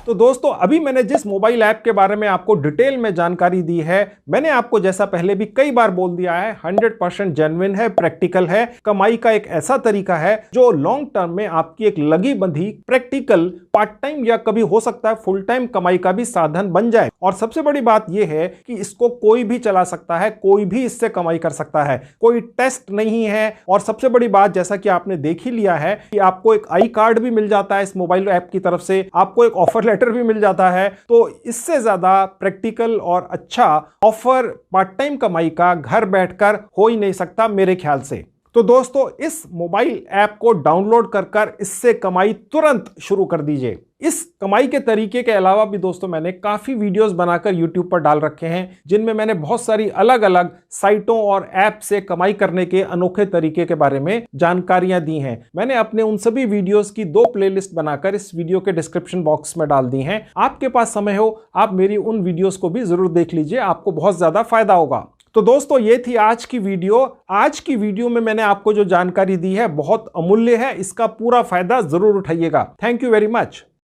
तो दोस्तों अभी मैंने जिस मोबाइल ऐप के बारे में आपको डिटेल में जानकारी दी है, मैंने आपको जैसा पहले भी कई बार बोल दिया है 100% जेन्युइन है, प्रैक्टिकल है, कमाई का एक ऐसा तरीका है जो लॉन्ग टर्म में आपकी एक लगी बंधी प्रैक्टिकल पार्ट टाइम या कभी हो सकता है फुल टाइम कमाई का भी साधन बन जाए। और सबसे बड़ी बात यह है कि इसको कोई भी चला सकता है, कोई भी इससे कमाई कर सकता है, कोई टेस्ट नहीं है। और सबसे बड़ी बात जैसा कि आपने देख ही लिया है कि आपको एक आई कार्ड भी मिल जाता है इस मोबाइल ऐप की तरफ से, आपको एक ऑफर लेटर भी मिल जाता है। तो इससे ज्यादा प्रैक्टिकल और अच्छा ऑफर पार्ट टाइम कमाई का घर बैठकर हो ही नहीं सकता मेरे ख्याल से। तो दोस्तों इस मोबाइल ऐप को डाउनलोड कर इससे कमाई तुरंत शुरू कर दीजिए। इस कमाई के तरीके के अलावा भी दोस्तों मैंने काफी वीडियोस बनाकर YouTube पर डाल रखे हैं जिनमें मैंने बहुत सारी अलग अलग साइटों और ऐप से कमाई करने के अनोखे तरीके के बारे में जानकारियां दी हैं। मैंने अपने उन सभी वीडियोस की 2 प्लेलिस्ट बनाकर इस वीडियो के डिस्क्रिप्शन बॉक्स में डाल दी हैं। आपके पास समय हो आप मेरी उन वीडियोस को भी जरूर देख लीजिए, आपको बहुत ज्यादा फायदा होगा। तो दोस्तों ये थी आज की वीडियो। आज की वीडियो में मैंने आपको जो जानकारी दी है बहुत अमूल्य है, इसका पूरा फायदा जरूर उठाइएगा। Thank you very much.